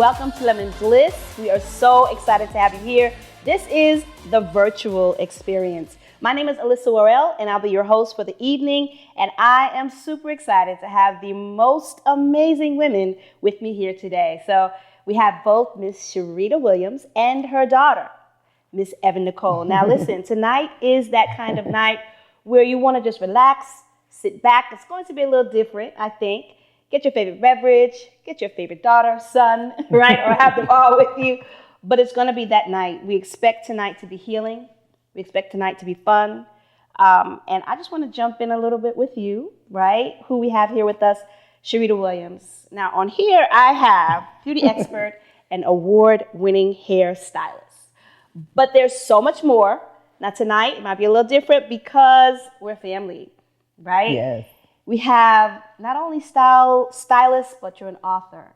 welcome to Lemon Bliss. We are so excited to have you here. This is the virtual experience. My name is Alyssa Worrell, and I'll be your host for the evening, and I am super excited to have the most amazing women with me here today. So we have both Miss Sharita Williams and her daughter, Miss Evan Nicole. Now listen, tonight is that kind of night where you want to just relax, sit back. It's going to be a little different, I think. Get your favorite beverage, get your favorite daughter, son, right? Or have them all with you. But it's going to be that night. We expect tonight to be healing. We expect tonight to be fun. And I just want to jump in a little bit with you, right? Who we have here with us, Sharita Williams. Now on here, I have beauty expert and award-winning hairstylist. But there's so much more. Now tonight, it might be a little different because we're family, right? Yes. We have not only stylist, but you're an author.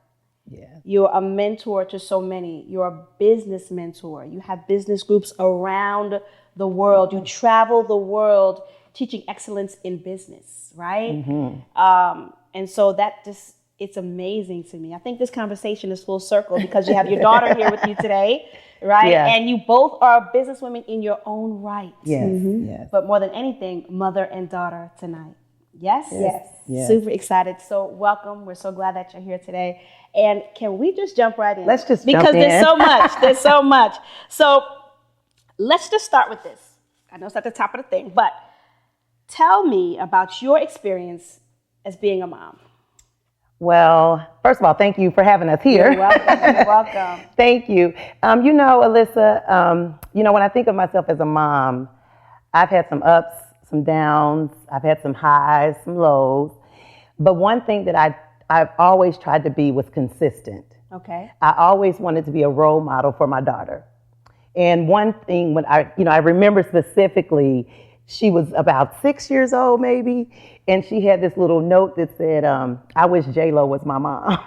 Yeah. You're a mentor to so many. You're a business mentor. You have business groups around the world. You travel the world teaching excellence in business, right? Mm-hmm. And so that just, it's amazing to me. I think this conversation is full circle because you have your daughter here with you today, right? Yeah. And you both are businesswomen in your own right. Yes. Yes. But more than anything, mother and daughter tonight. Yes? Yes. Super excited. So welcome. We're so glad that you're here today. And can we just jump right in? Let's just because jump in. There's so much. There's so much. So let's just start with this. I know it's at the top of the thing, but tell me about your experience as being a mom. Well, first of all, thank you for having us here. You're welcome. You're welcome. Thank you. Alyssa, when I think of myself as a mom, I've had some ups, some downs. I've had some highs, some lows. But one thing that I've always tried to be was consistent. Okay. I always wanted to be a role model for my daughter. And one thing when I remember specifically, she was about 6 years old maybe, and she had this little note that said, I wish J-Lo was my mom.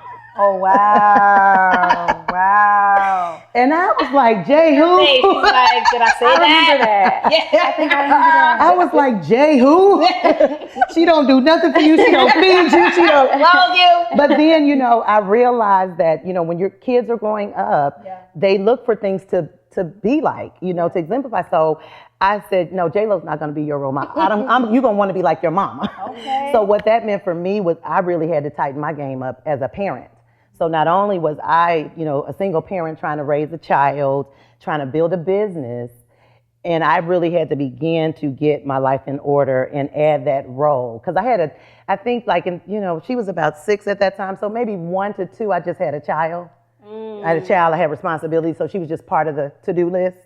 Oh, wow. Wow. And I was like, J who? She's like, did I say I that? remember that. Yeah, I think I remember that. I was like, J who? She don't do nothing for you. She don't feed you. She don't love you. But then, I realized that, when your kids are growing up, they look for things to be like, to exemplify. So I said, no, J-Lo's not going to be your role model. You're going to want to be like your mama. Okay. So what that meant for me was I really had to tighten my game up as a parent. So not only was I, a single parent trying to raise a child, trying to build a business, and I really had to begin to get my life in order and add that role. Because she was about 6 at that time, so maybe 1 to 2, I just had a child. I had a child, I had responsibilities, so she was just part of the to-do list.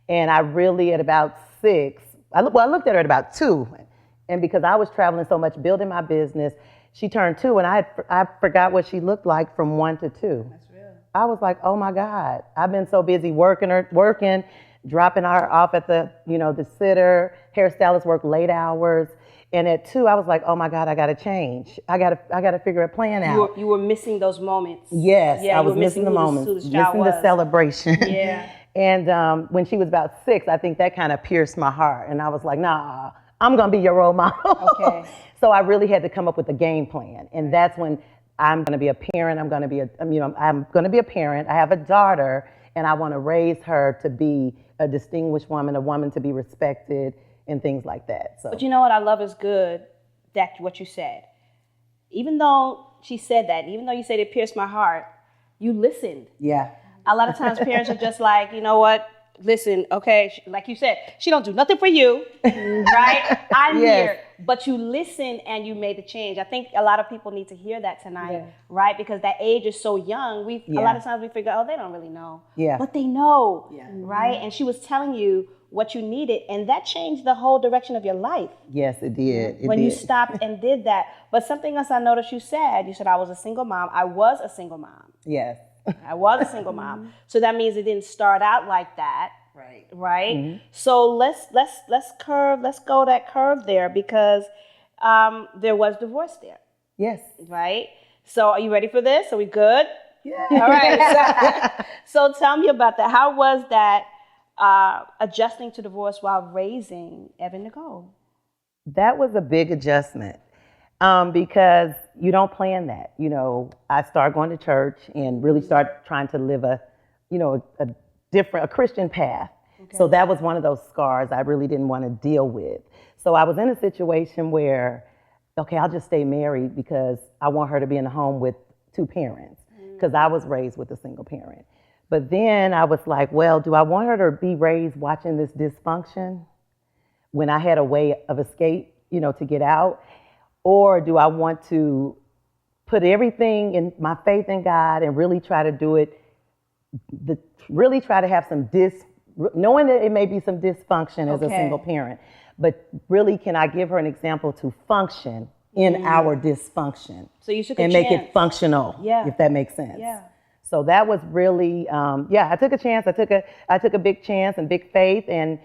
And I really, at about 6, I looked at her at about 2, and because I was traveling so much, building my business, she turned 2, and I forgot what she looked like from 1 to 2. That's real. I was like, oh my God, I've been so busy working, dropping her off at the sitter, hairstylist work late hours. And at 2, I was like, oh my God, I got to change. I got to figure a plan out. You were missing those moments. Yes, I was missing the moments, missing the celebration. Yeah. And when she was about 6, I think that kind of pierced my heart. And I was like, nah, I'm going to be your role model. Okay. So I really had to come up with a game plan. And that's when I'm going to be a parent. I'm going to be a parent. I have a daughter, and I want to raise her to be a distinguished woman, a woman to be respected, and things like that. So. But you know what I love is good, that what you said. Even though she said that, even though you said it pierced my heart, you listened. Yeah. A lot of times parents are just like, you know what? Listen, okay, like you said, she don't do nothing for you, right? I'm here. But you listen and you made the change. I think a lot of people need to hear that tonight, right? Because that age is so young. A lot of times we figure, oh, they don't really know. Yeah. But they know, right? And she was telling you what you needed, and that changed the whole direction of your life. Yes, it did. When you stopped and did that. But something else I noticed you said I was a single mom. I was a single mom. Yes. I was a single mom. So that means it didn't start out like that. Right? Mm-hmm. So let's go that curve there because there was divorce there. Yes. Right? So are you ready for this? Are we good? Yeah. All right. So tell me about that. How was that adjusting to divorce while raising Evan Nicole? That was a big adjustment because, you don't plan that. I started going to church and really started trying to live a Christian path. Okay. So that was one of those scars I really didn't want to deal with. So I was in a situation where, okay, I'll just stay married because I want her to be in a home with two parents, because I was raised with a single parent. But then I was like, well, do I want her to be raised watching this dysfunction when I had a way of escape, to get out? Or do I want to put everything in my faith in God and really try to do it, really try to have knowing that it may be some dysfunction as a single parent, but really can I give her an example to function in our dysfunction? So you took and make it functional, if that makes sense. Yeah. So that was really, I took a chance. I took a big chance and big faith. And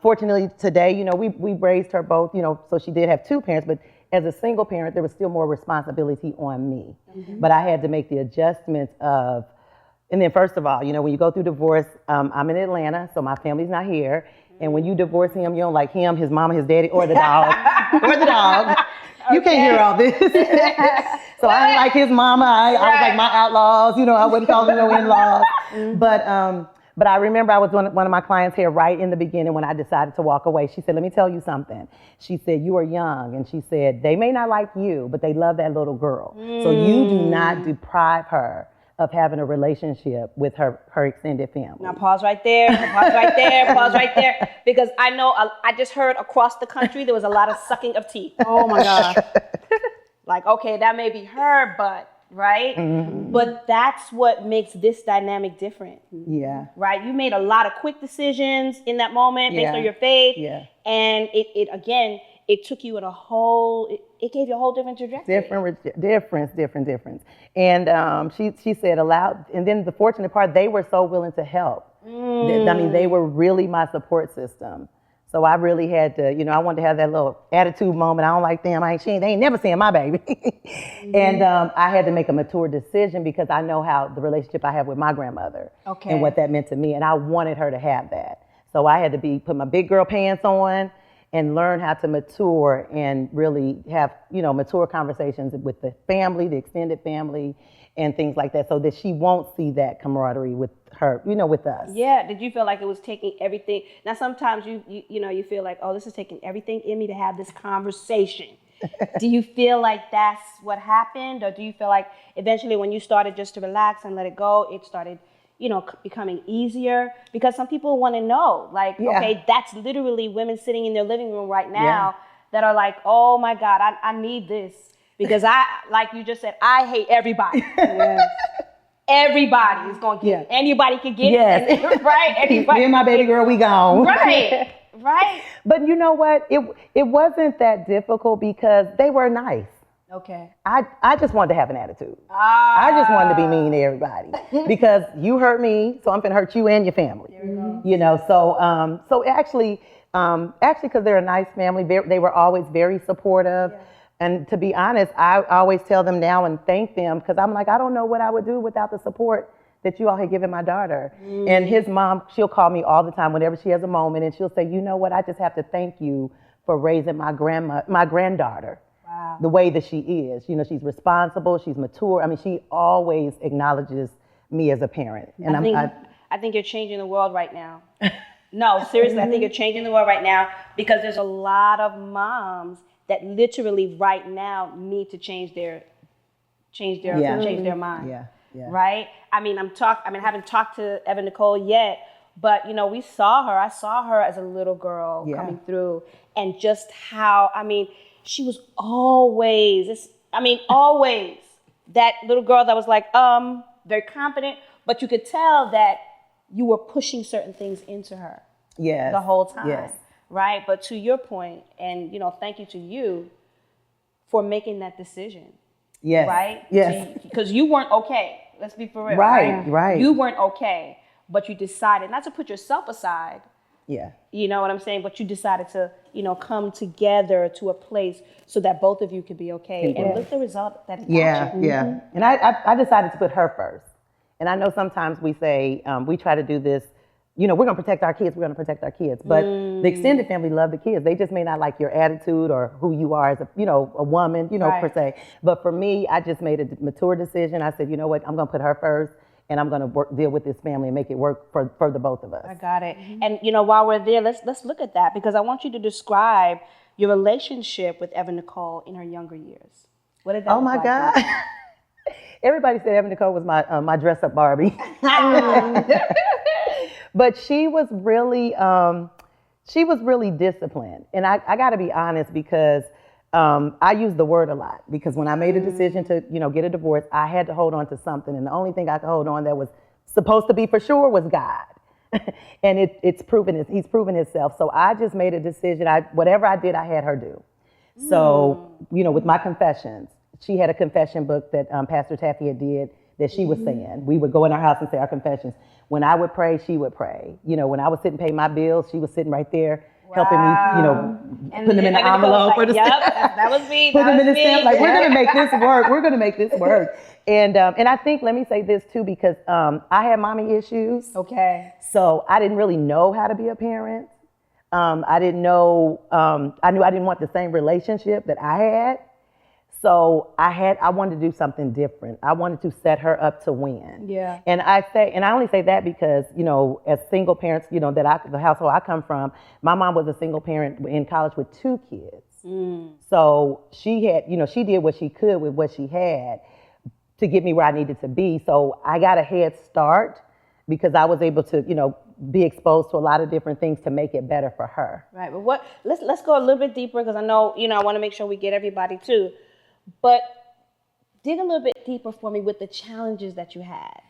fortunately today, we raised her both, so she did have two parents, but as a single parent, there was still more responsibility on me. Mm-hmm. But I had to make the adjustments of, and then first of all, when you go through divorce, I'm in Atlanta, so my family's not here. And when you divorce him, you don't like him, his mama, his daddy, or the dog, or the dog. You can't hear all this. So I didn't like his mama. I was like my outlaws. I wouldn't call them no in-laws. Mm-hmm. But I remember I was one of my clients here right in the beginning when I decided to walk away. She said, let me tell you something. She said, you are young. And she said, they may not like you, but they love that little girl. So you do not deprive her of having a relationship with her extended family. Now pause right there, pause right there. Because I know, I just heard across the country there was a lot of sucking of teeth. Oh my gosh. Like, okay, that may be her, but, right? Mm-hmm. But that's what makes this dynamic different. Yeah. Right? You made a lot of quick decisions in that moment based on your faith. Yeah. And it took you in it gave you a whole different trajectory. Difference. And she said aloud, and then the fortunate part, they were so willing to help. They were really my support system. So I really had to, I wanted to have that little attitude moment. I don't like them. They ain't never seeing my baby. Mm-hmm. And I had to make a mature decision because I know how the relationship I have with my grandmother and what that meant to me. And I wanted her to have that. So I had to put my big girl pants on and learn how to mature and really have, mature conversations with the family, the extended family, and things like that, so that she won't see that camaraderie with her, with us. Yeah. Did you feel like it was taking everything? Now, sometimes you feel like, oh, this is taking everything in me to have this conversation. Do you feel like that's what happened? Or do you feel like eventually when you started just to relax and let it go, it started becoming easier? Because some people want to know, like, okay, that's literally women sitting in their living room right now that are like, oh my God, I need this. Because like you just said, I hate everybody. Yes. Everybody is going to get it. Anybody can get it. Right? Anybody. Me and my baby girl, we gone. Right. Right. But you know what? It wasn't that difficult because they were nice. Okay. I just wanted to have an attitude. I just wanted to be mean to everybody because you hurt me, so I'm gonna hurt you and your family. There we go. So actually, because they're a nice family, they were always very supportive. Yeah. And to be honest, I always tell them now and thank them because I'm like, I don't know what I would do without the support that you all had given my daughter. Mm. And his mom, she'll call me all the time whenever she has a moment, and she'll say, you know what, I just have to thank you for raising my granddaughter. Wow. The way that she is. She's responsible, she's mature. I mean, she always acknowledges me as a parent. And I think you're changing the world right now. No, seriously, I think you're changing the world right now because there's a lot of moms that literally right now need to change their mind. Yeah. Yeah. Right? I haven't talked to Evan Nicole yet, but I saw her as a little girl coming through, and just how, she was always that little girl that was like, very confident, but you could tell that you were pushing certain things into her the whole time. Yes. Right? But to your point, and thank you to you for making that decision. Yes. Right? Yes. Because you weren't okay. Let's be for real. Right. You weren't okay, but you decided not to put yourself aside. Yeah. You know what I'm saying? But you decided to, come together to a place so that both of you could be okay. And look the result that it got you. Yeah. Mm-hmm. And I decided to put her first. And I know sometimes we say, we try to do this we're going to protect our kids. We're going to protect our kids. But the extended family love the kids. They just may not like your attitude or who you are as a woman, per se. But for me, I just made a mature decision. I said, you know what, I'm going to put her first, and I'm going to deal with this family and make it work for the both of us. I got it. And while we're there, let's look at that, because I want you to describe your relationship with Evan Nicole in her younger years. What did that look like? Oh my God. Everybody said Evan Nicole was my dress up Barbie. But she was really disciplined. And I got to be honest, because I use the word a lot, because when I made a decision to, get a divorce, I had to hold on to something. And the only thing I could hold on that was supposed to be for sure was God. And he's proven himself. So I just made a decision. Whatever I did, I had her do. So, with my confessions, she had a confession book that Pastor Taffy did that she was saying. We would go in our house and say our confessions. When I would pray, she would pray. When I would sit and pay my bills, she was sitting right there helping me, putting them in the envelope. Like, that was me. Put them in the stamp. Like, we're going to make this work. We're going to make this work. And I think, let me say this too, because I had mommy issues. Okay. So I didn't really know how to be a parent. I didn't know, I knew I didn't want the same relationship that I had. So I wanted to do something different. I wanted to set her up to win. Yeah. And I only say that because, as single parents, the household I come from, my mom was a single parent in college with 2 kids. So she had, she did what she could with what she had to get me where I needed to be. So I got a head start because I was able to, be exposed to a lot of different things to make it better for her. Right. But let's go a little bit deeper, because I know, I want to make sure we get everybody too. But dig a little bit deeper for me with the challenges that you had,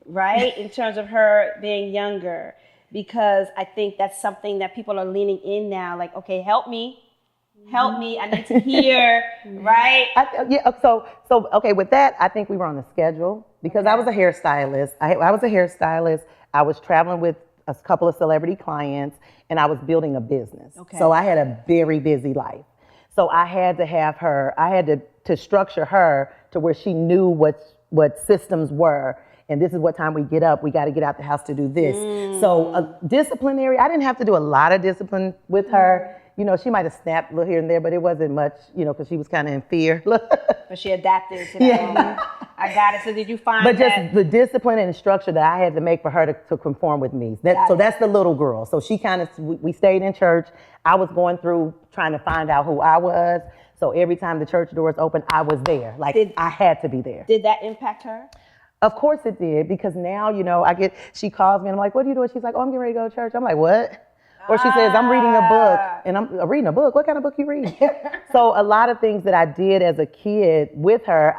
right? In terms of her being younger, because I think that's something that people are leaning in now. Like, okay, help me. I need to hear, right? So okay, with that, I think we were on a schedule, because I was a hairstylist. I was a hairstylist. I was traveling with a couple of celebrity clients, and I was building a business. Okay. So I had a very busy life. So I had to have her, to structure her to where she knew what systems were. And this is what time we get up. We got to get out the house to do this. So disciplinary, I didn't have to do a lot of discipline with her. She might have snapped a little here and there, but it wasn't much, because she was kind of in fear. But she adapted to that. Yeah. I got it. So did you find But just the discipline and structure that I had to make for her to conform with me. So that's the little girl. So she we stayed in church. I was going through trying to find out who I was. So every time the church doors opened, I was there. I had to be there. Did that impact her? Of course it did, because now, she calls me and I'm like, what are you doing? She's like, oh, I'm getting ready to go to church. I'm like, what? Or she says, I'm reading a book. And I'm reading a book. What kind of book you reading? So a lot of things that I did as a kid with her,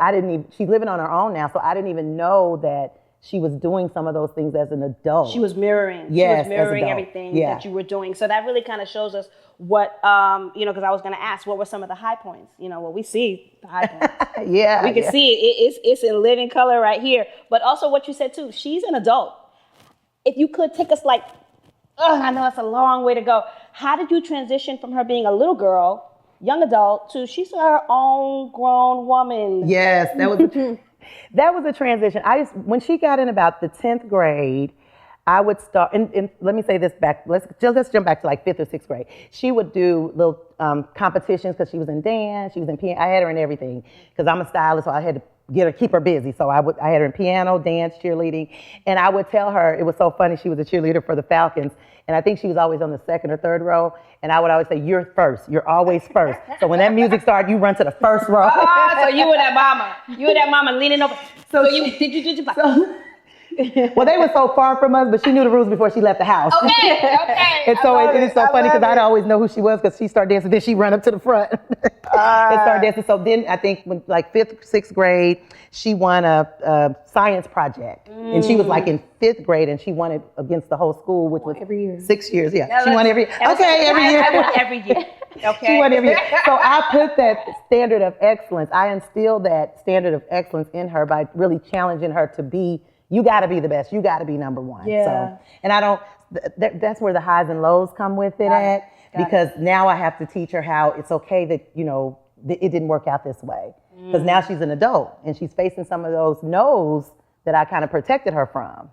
she's living on her own now, so I didn't even know that she was doing some of those things as an adult. She was mirroring. Yes, she was mirroring everything that you were doing. So that really kind of shows us what, because I was going to ask, what were some of the high points? We see the high points. We can see it. It's in living color right here. But also what you said too, she's an adult. If you could take us I know it's a long way to go. How did you transition from her being a little girl, young adult, to she's her own grown woman? Yes, that was a transition. When she got in about the 10th grade, I would start, and let me say this back, let's jump back to 5th or 6th grade. She would do little competitions, because she was in dance, she was in piano. I had her in everything, because I'm a stylist, so I had to keep her busy. So I had her in piano, dance, cheerleading, and I would tell her, it was so funny, she was a cheerleader for the Falcons, and I think she was always on the 2nd or 3rd row, and I would always say, you're first, you're always first. So when that music started, you run to the first row. So you were that mama leaning over. So did you Well, they were so far from us, but she knew the rules before she left the house. Okay. And so it's so funny, because I'd always know who she was, because she started dancing, then she run up to the front and started dancing. So then I think when 5th, 6th grade, she won a science project. And she was in 5th grade, and she won it against the whole school, which was every year. 6 years. Yeah, she won every year. Okay, every year. I won every year. Okay. She won every year. So I put that standard of excellence. I instilled that standard of excellence in her by really challenging her to be. You got to be the best. You got to be number one. Yeah. So, and that's where the highs and lows come with it because now I have to teach her how it's okay that, it didn't work out this way. Because now she's an adult and she's facing some of those no's that I kind of protected her from.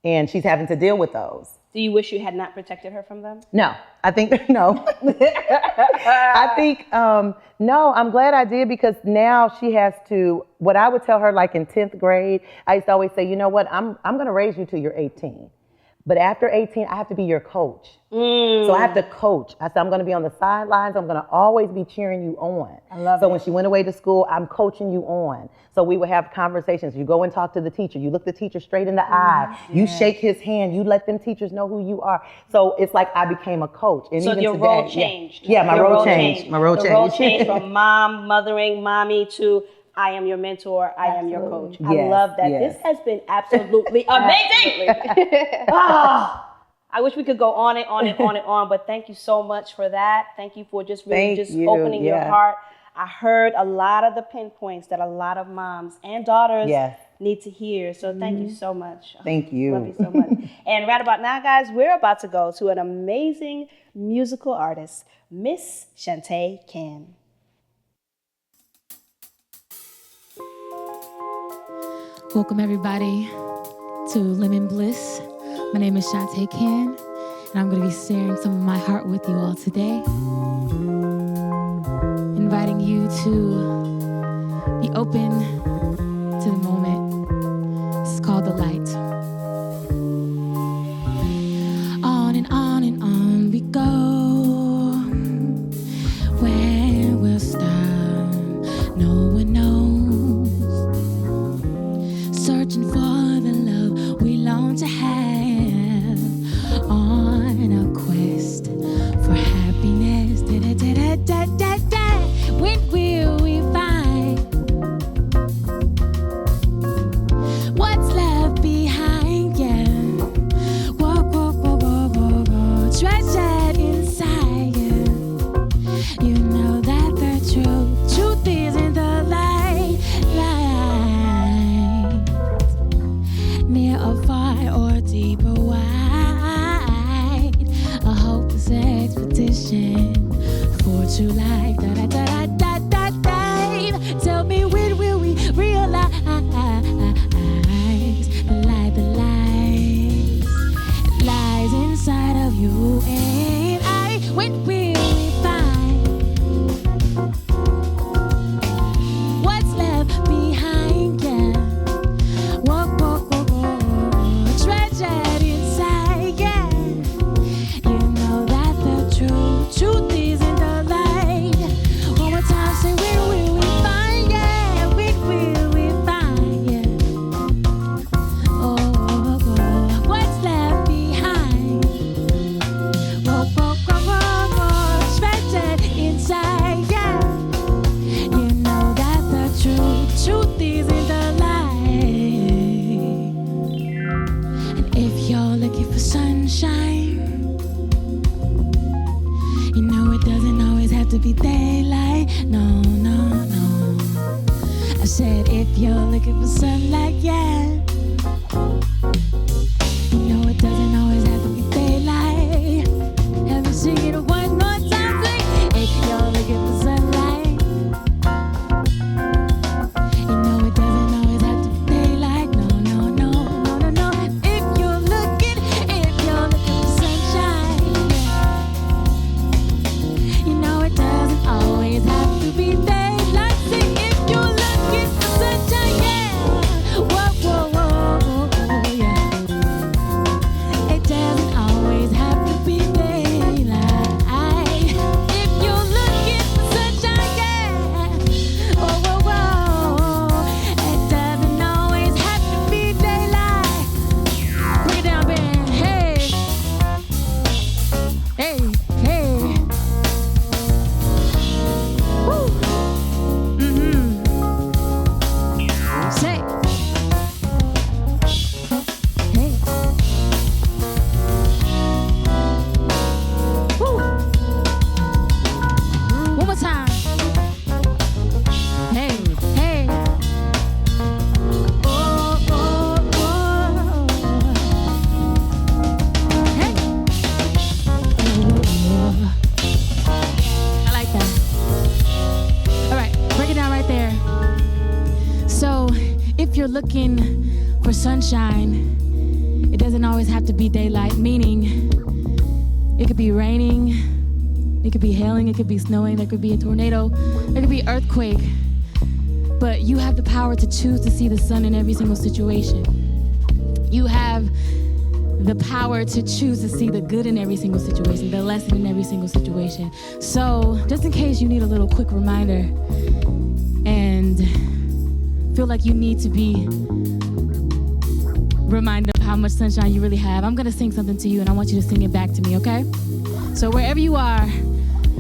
And she's having to deal with those. Do you wish you had not protected her from them? No, I think no. I think no. I'm glad I did, because now she has to. What I would tell her, like in 10th grade, I used to always say, you know what? I'm going to raise you till you're 18. But after 18, I have to be your coach. So I have to coach. I said, I'm going to be on the sidelines. I'm going to always be cheering you on. I love it. So when she went away to school, I'm coaching you on. So we would have conversations. You go and talk to the teacher. You look the teacher straight in the eye. You shake his hand. You let them teachers know who you are. So it's like I became a coach. And so even your today, role changed. Yeah, my role changed. My role changed. The role changed from mom, mothering, mommy to I am your mentor. I am your coach. I love that. Yes. This has been absolutely amazing. I wish we could go on and on and on and on, but thank you so much for that. Thank you for just really opening your heart. I heard a lot of the pinpoints that a lot of moms and daughters need to hear. So thank you so much. Thank you. Love you so much. And right about now, guys, we're about to go to an amazing musical artist, Miss Shantae Can. Welcome everybody to Lemon Bliss. My name is Shantae Can, and I'm going to be sharing some of my heart with you all today. Inviting you to be open to the moment. This is called The Light. On and on we go. Where we'll stop, no one knows. Searching for the love we long to have, on a quest for happiness. When will we find what's left behind? Yeah, whoa. Treasured inside you. You know that the truth is in the light. Near or far or deep or wide, a hopeless expedition for true life. Tell me, when will we realize the light lies inside of you and I? When will we find what's left behind? Yeah. Treasured inside, yeah. You know that the truth is in the light. One more time, say, when will we find? Yeah, when will we find? Yeah. Oh, what's left behind? Treasured inside, yeah. You know that the truth is in the light. And if you're looking for sunshine, you know it doesn't always have to be daylight. No. I said, if you're looking for sunlight, yeah. You know it doesn't always have to be daylight. Have me sing it one more time, sing. If you're looking for sunlight, you know it doesn't always have to be daylight. No. If you're looking for sunshine, you know it doesn't always have to be daylight. Sing, if you're looking for sunshine, yeah. Whoa, yeah. It doesn't always have to be daylight. If you're looking for sunshine, yeah. Whoa. It doesn't always have to be daylight. Break it down, band. Hey. Woo. Say. Hey. Woo. One more time. Hey. Oh. Hey. I like that. All right, break it down right there. So, if you're looking for sunshine, it doesn't always have to be daylight, meaning it could be raining, it could be hailing, it could be snowing, there could be a tornado, there could be earthquake. But you have the power to choose to see the sun in every single situation. You have the power to choose to see the good in every single situation, the lesson in every single situation. So, just in case you need a little quick reminder and feel like you need to be reminded of how much sunshine you really have, I'm gonna sing something to you and I want you to sing it back to me, okay? So wherever you are,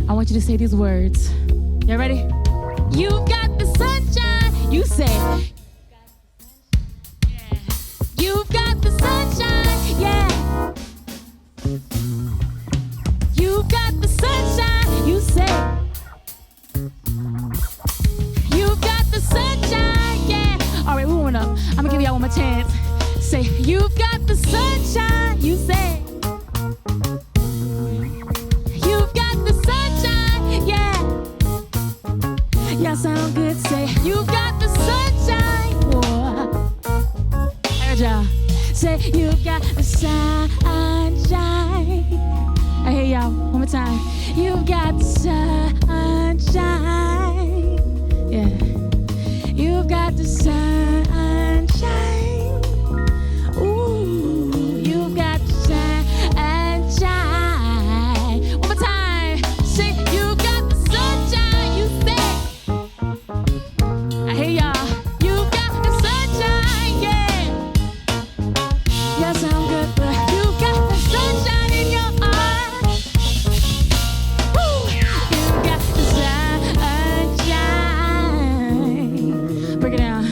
I want you to say these words. You ready? You've got the sunshine, you say. Yeah. You've got the sunshine, yeah. You've got the sunshine, you say. You've got the sunshine, yeah. All right, moving up. I'm gonna give y'all one more chance. Say, you've got the sunshine, you say. You've got the sunshine, yeah. Y'all sound good, say, you've got the sunshine. Whoa. I heard y'all. Say, you've got the sunshine. I hear y'all one more time. You've got the sunshine. Yeah. You've got the sunshine. Ooh, you've got the sunshine. One more time. Say, you got the sunshine. You say. I hear y'all. You got the sunshine, yeah. Y'all sound good, but you got the sunshine in your eyes. Woo! You got the sunshine. Break it down.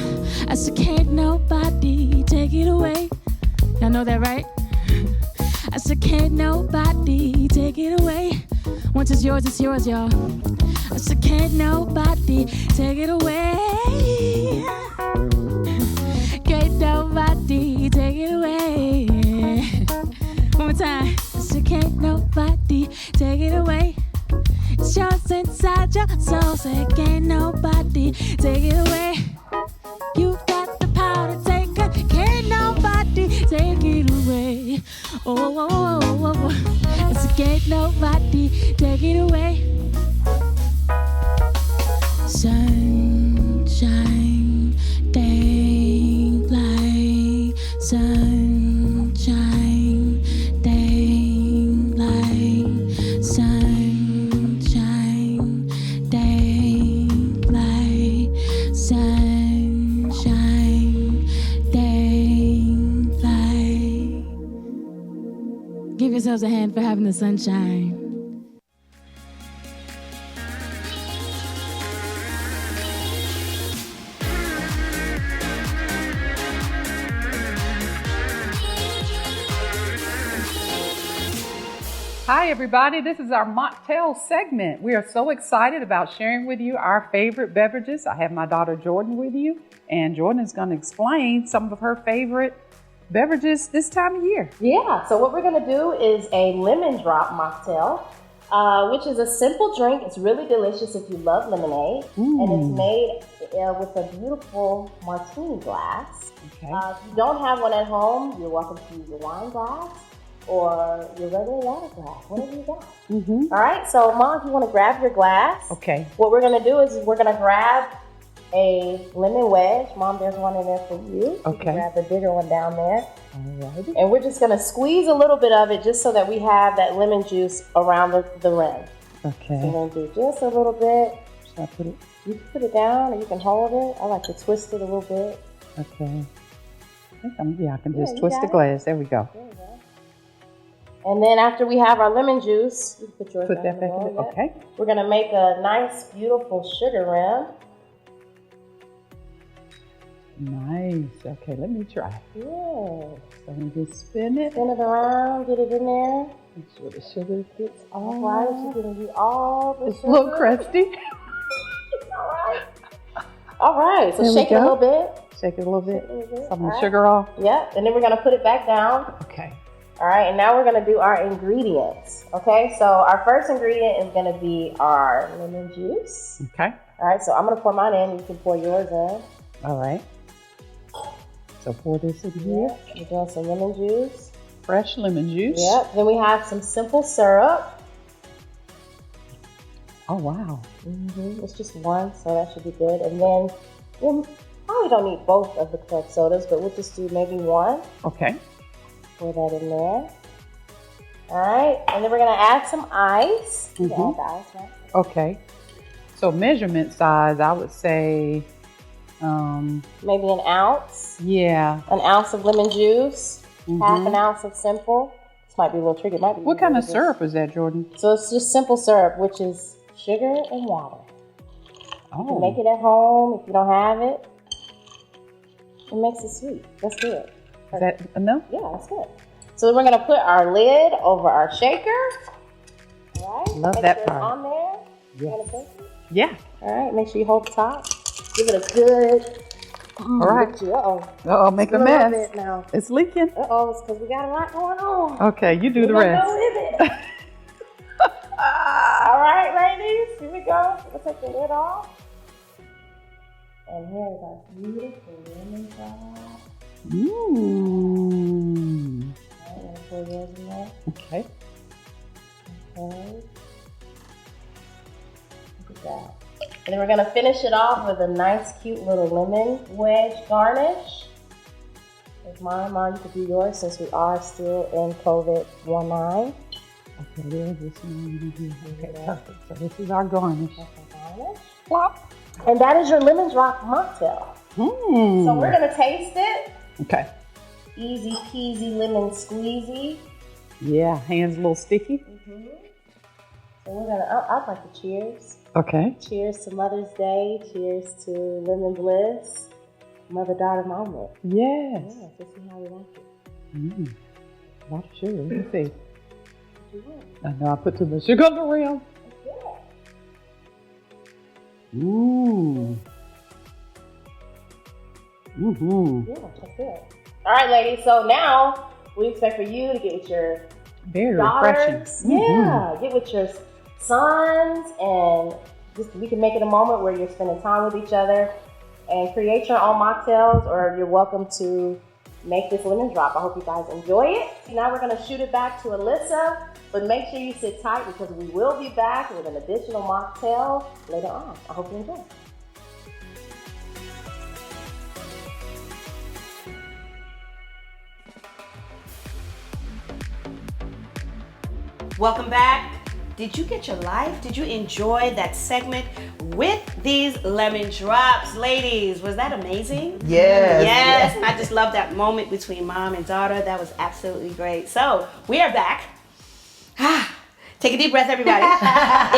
I said, can't nobody take it away. Y'all know that, right? I said, can't nobody take it away. Once it's yours, y'all. I said, can't nobody take it away. Can't nobody take it away. One more time. I said, can't nobody take it away. It's yours inside your soul. Say, can't nobody take it away. You got the power to take it. Can't nobody take it away. Oh, oh, oh, oh, oh. It's can't nobody take it away. Sunshine, daylight. Sunshine, daylight. Sunshine, daylight. Sunshine, daylight. Give yourselves a hand for having the sunshine. Hi, everybody. This is our Mocktail segment. We are so excited about sharing with you our favorite beverages. I have my daughter Jordan with you, and Jordan is going to explain some of her favorite beverages this time of year. Yeah, so what we're going to do is a lemon drop mocktail, which is a simple drink. It's really delicious if you love lemonade. And it's made with a beautiful martini glass. Okay. If you don't have one at home, you're welcome to use a wine glass or your regular water glass, whatever you got. All right, so Mom, if you want to grab your glass, Okay. what we're going to do is we're going to grab a lemon wedge. Mom, there's one in there for you. You Okay. can grab the bigger one down there. All righty. And we're just going to squeeze a little bit of it just so that we have that lemon juice around the rim. So Okay. we're going to do just a little bit. Should I put it? You can put it down or you can hold it. I like to twist it a little bit. Okay. I can Yeah, just you twist got the it. glass. There we go. There you go. And then after we have our lemon juice, you can put yours Put that down back in below, there. yeah. Okay. We're going to make a nice, beautiful sugar rim. Nice. Okay, let me try. Yeah. So let me just spin it. Spin it around, get it in there. Make sure the sugar gets All all right, you're going to do all the It's a little crusty. All right. All right, so There we shake it a go. little bit. Shake it a little bit. Shake it a little bit, Some of the alright. sugar off. Yep, and then we're going to put it back down. Okay. All right, and now we're going to do our ingredients. Okay, so our first ingredient is going to be our lemon juice. Okay. All right, so I'm going to pour mine in. You can pour yours in. All right. So pour this in here. Yeah, we're doing some lemon juice. fresh lemon juice. Yep. Then we have some simple syrup. Oh, wow. It's just one, so that should be good. And then we'll probably don't need both of the club sodas, but we'll just do maybe one. Okay. Pour that in there. All right. And then we're going to add some ice. You can add the ice, right? Okay. So measurement size, I would say, Maybe an ounce. yeah. An ounce of lemon juice. Half an ounce of simple. This might be a little tricky. It might be What kind of syrup is that, Jordan? So it's just simple syrup, which is sugar and water. You can make Oh, it at home if you don't have it. It makes it sweet. That's good. is that enough? Yeah, that's good. So we're gonna put our lid over our shaker. All right. Love Make that sure part. It's on there. You Yes. wanna take it? Yeah. All right. Make sure you hold the top. Give it a good. All right. Uh-oh. Uh-oh, make a little mess. bit now. It's leaking. Uh-oh, it's because we got a lot going on. Okay, you do the We're gonna rest. go with it. All right, ladies. Here we go. We'll take the lid off. And here is our beautiful lemon drop. Mmm. All right, let's put yours in there. Okay. Okay. Look at that. And then we're gonna finish it off with a nice, cute little lemon wedge garnish. There's mine. Mom, you could do yours since we are still in COVID-19. Okay, there's this one. Okay, perfect. So this is our garnish. That's our garnish. Plop. And that is your lemon drop mocktail. Mmm. So we're gonna taste it. Okay. Easy peasy lemon squeezy. Yeah, hands a little sticky. So we're gonna. I'd like to cheers. Okay. Cheers to Mother's Day. Cheers to Lemon Bliss. Mother-daughter moment. Yes. Yeah, just see how we like it. Mmm. A lot of sugar. Let me see. What you want? I know I put too much sugar on the rim. Yeah. Mmm. Mm-hmm. Yeah, that's good. All right, ladies. So now we expect for you to get with your Very refreshing. daughters. Yeah, get with your sons, and just we can make it a moment where you're spending time with each other and create your own mocktails, or you're welcome to make this lemon drop. I hope you guys enjoy it. Now we're gonna shoot it back to Alyssa, but make sure you sit tight because we will be back with an additional mocktail later on. I hope you enjoy. Welcome back. Did you get your life? Did you enjoy that segment with these lemon drops? Ladies, was that amazing? Yes. Yes, I just love that moment between mom and daughter. That was absolutely great. So, we are back. Take a deep breath, everybody.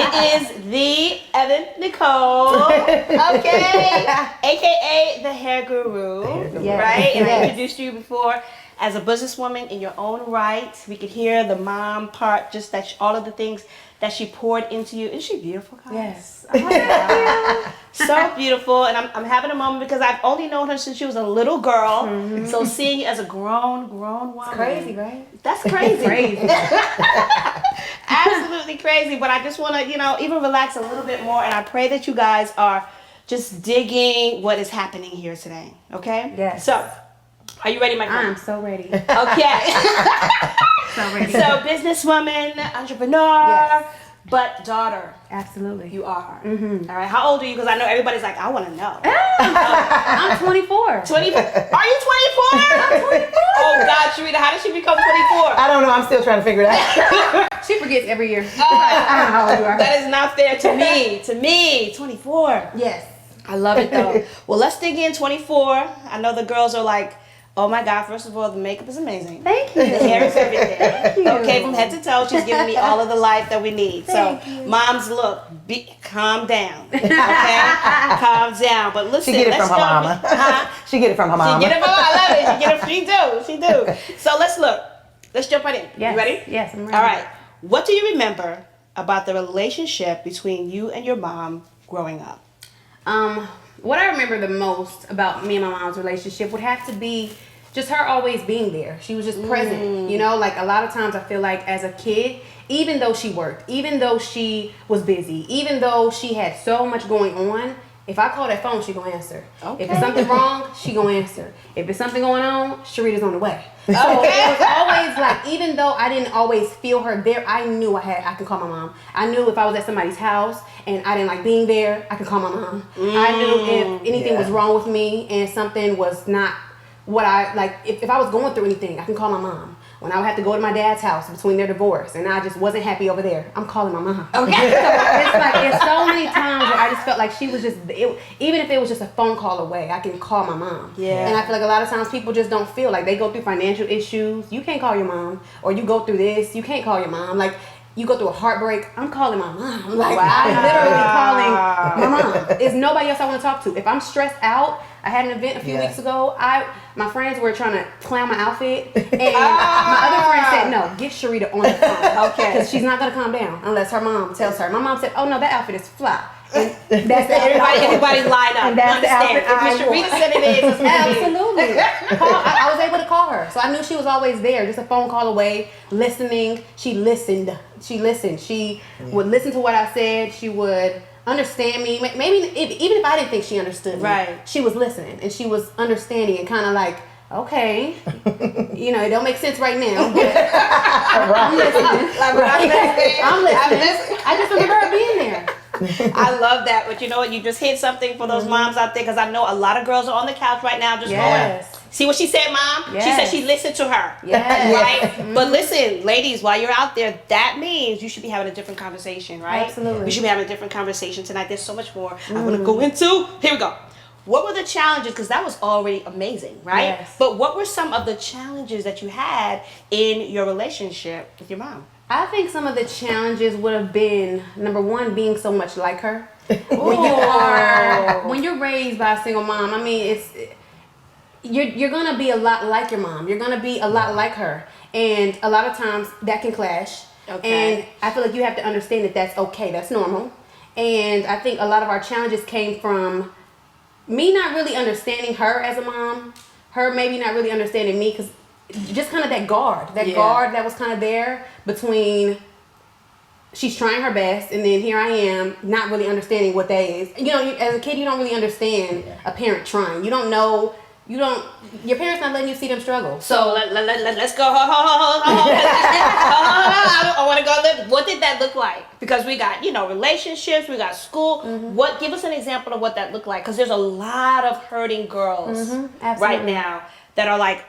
It is the Evan Nicole, okay, aka the hair guru, right? And I introduced you before as a businesswoman in your own right. We could hear the mom part, just that all of the things that she poured into you. Isn't she beautiful, guys? Yes. Oh, so beautiful. And I'm having a moment because I've only known her since she was a little girl. So seeing you as a grown woman. It's crazy, right? That's crazy. Crazy. Absolutely crazy. But I just want to, even relax a little bit more. And I pray that you guys are just digging what is happening here today. Okay? Yes. So, are you ready, my friend? I'm so ready. Okay. So ready. So, businesswoman, entrepreneur, Yes. but daughter. Absolutely. You are. All right. How old are you? Because I know everybody's like, I want to know. I'm 24. 20. Are you 24? I'm 24. Oh God, Sharita, how did she become 24? I don't know. I'm still trying to figure it out. She forgets every year. Oh, I don't know how old you are. that is not fair to me. To me, 24. Yes. I love it though. Well, let's dig in 24. I know the girls are like, oh my God, first of all, the makeup is amazing. Thank you. The hair is everything. Thank you. Okay, from head to toe, she's giving me all of the life that we need. Thank So, you. moms, look, calm down. Okay? Calm down. But listen, She get it let's from her jump in. mama. Huh? She get it from her mama. She get it from I love it. She do. So let's look. Let's jump right in. Yes. You ready? Yes, I'm ready. All right. What do you remember about the relationship between you and your mom growing up? What I remember the most about me and my mom's relationship would have to be just her always being there. She was just present. Like a lot of times I feel like as a kid, even though she worked, even though she was busy, even though she had so much going on, If I call that phone, she gonna answer. Okay. If it's something wrong, she gonna answer. If it's something going on, Sharita's on the way. So it was always like, even though I didn't always feel her there, I knew I could call my mom. I knew if I was at somebody's house and I didn't like being there, I could call my mom. I knew if anything was wrong with me and something was not what I like, if I was going through anything, I can call my mom. When I would have to go to my dad's house between their divorce and I just wasn't happy over there, I'm calling my mom. Okay. So it's like, there's so many times where I just felt like she was just, even if it was just a phone call away, I can call my mom. Yeah. And I feel like a lot of times people just don't feel like they go through financial issues. You can't call your mom. Or you go through this, you can't call your mom. Like, you go through a heartbreak, I'm calling my mom. Like, I'm literally calling my mom. There's nobody else I want to talk to. If I'm stressed out, I had an event a few weeks ago. My friends were trying to clown my outfit, and my other friend said, "No, get Sharita on the phone, okay? Because she's not gonna calm down unless her mom tells her." My mom said, "Oh no, that outfit is fly." And that's the everybody line up. And that's the outfit If Miss Sharita said it is, it's absolutely. I was able to call her, so I knew she was always there, just a phone call away, listening. She listened. She would listen to what I said. She would understand me. Maybe even if I didn't think she understood me, she was listening and she was understanding and kind of like, okay, it don't make sense right now, but I'm listening. I'm listening. I just remember her being there. I love that, but you know what? You just hit something for those moms out there, because I know a lot of girls are on the couch right now just going, see what she said, Mom? She said she listened to her. Right? But listen, ladies, while you're out there, that means you should be having a different conversation, right? Absolutely. We should be having a different conversation tonight. There's so much more I want to go into. Here we go. What were the challenges? Because that was already amazing, right? Yes. But what were some of the challenges that you had in your relationship with your mom? I think some of the challenges would have been, number one, being so much like her. When you're raised by a single mom, I mean, you're gonna be a lot like your mom. You're gonna be a lot like her, and a lot of times that can clash. Okay. And I feel like you have to understand that that's okay. That's normal. And I think a lot of our challenges came from me not really understanding her as a mom, her maybe not really understanding me, because just kind of that guard that was kind of there between she's trying her best and then here I am not really understanding what that is. As a kid, you don't really understand a parent trying. You don't know. Your parents not letting you see them struggle. So let's go. I want to go. What did that look like? Because we got, relationships, we got school. Give us an example of what that looked like? Because there's a lot of hurting girls right now that are like,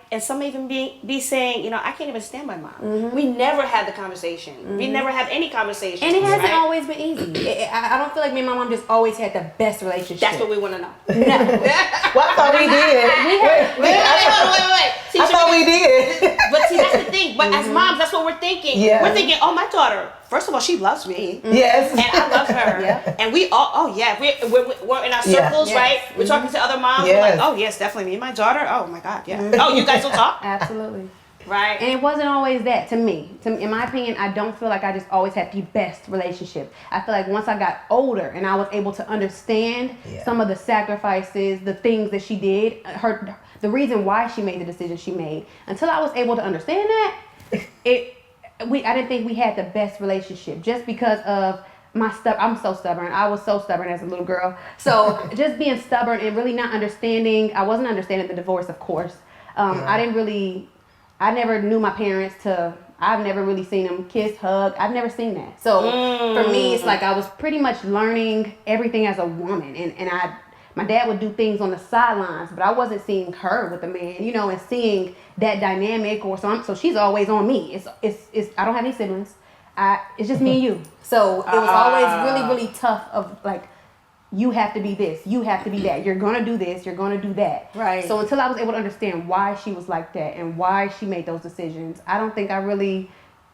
and some even be saying, I can't even stand my mom. We never had the conversation. We never had any conversation. And it hasn't always been easy. I don't feel like me and my mom just always had the best relationship. That's what we want to know. Well, I thought we did. Wait. See, I thought we did. But see, that's the thing. But as moms, that's what we're thinking. Yeah. We're thinking, oh, my daughter, first of all, she loves me. Yes. And I love her. And we all, we're in our circles, right? We're talking to other moms. We're like, oh, yes, definitely me and my daughter. Oh, my God, yeah. Oh, you guys don't talk? Absolutely. Right. And it wasn't always that to me. In my opinion, I don't feel like I just always had the best relationship. I feel like once I got older and I was able to understand some of the sacrifices, the things that she did, the reason why she made the decision she made, until I was able to understand that, I didn't think we had the best relationship just because of I'm so stubborn. I was so stubborn as a little girl. So just being stubborn and really not understanding, I wasn't understanding the divorce, of course. I never knew my parents I've never really seen them kiss, hug. I've never seen that. So for me, it's like I was pretty much learning everything as a woman. And my dad would do things on the sidelines, but I wasn't seeing her with a man, and seeing that dynamic so she's always on me. It's I don't have any siblings. It's just me and you. So it was always really, really tough of like, you have to be this, you have to be that, you're gonna do this, you're gonna do that. Right. So until I was able to understand why she was like that and why she made those decisions, I don't think I really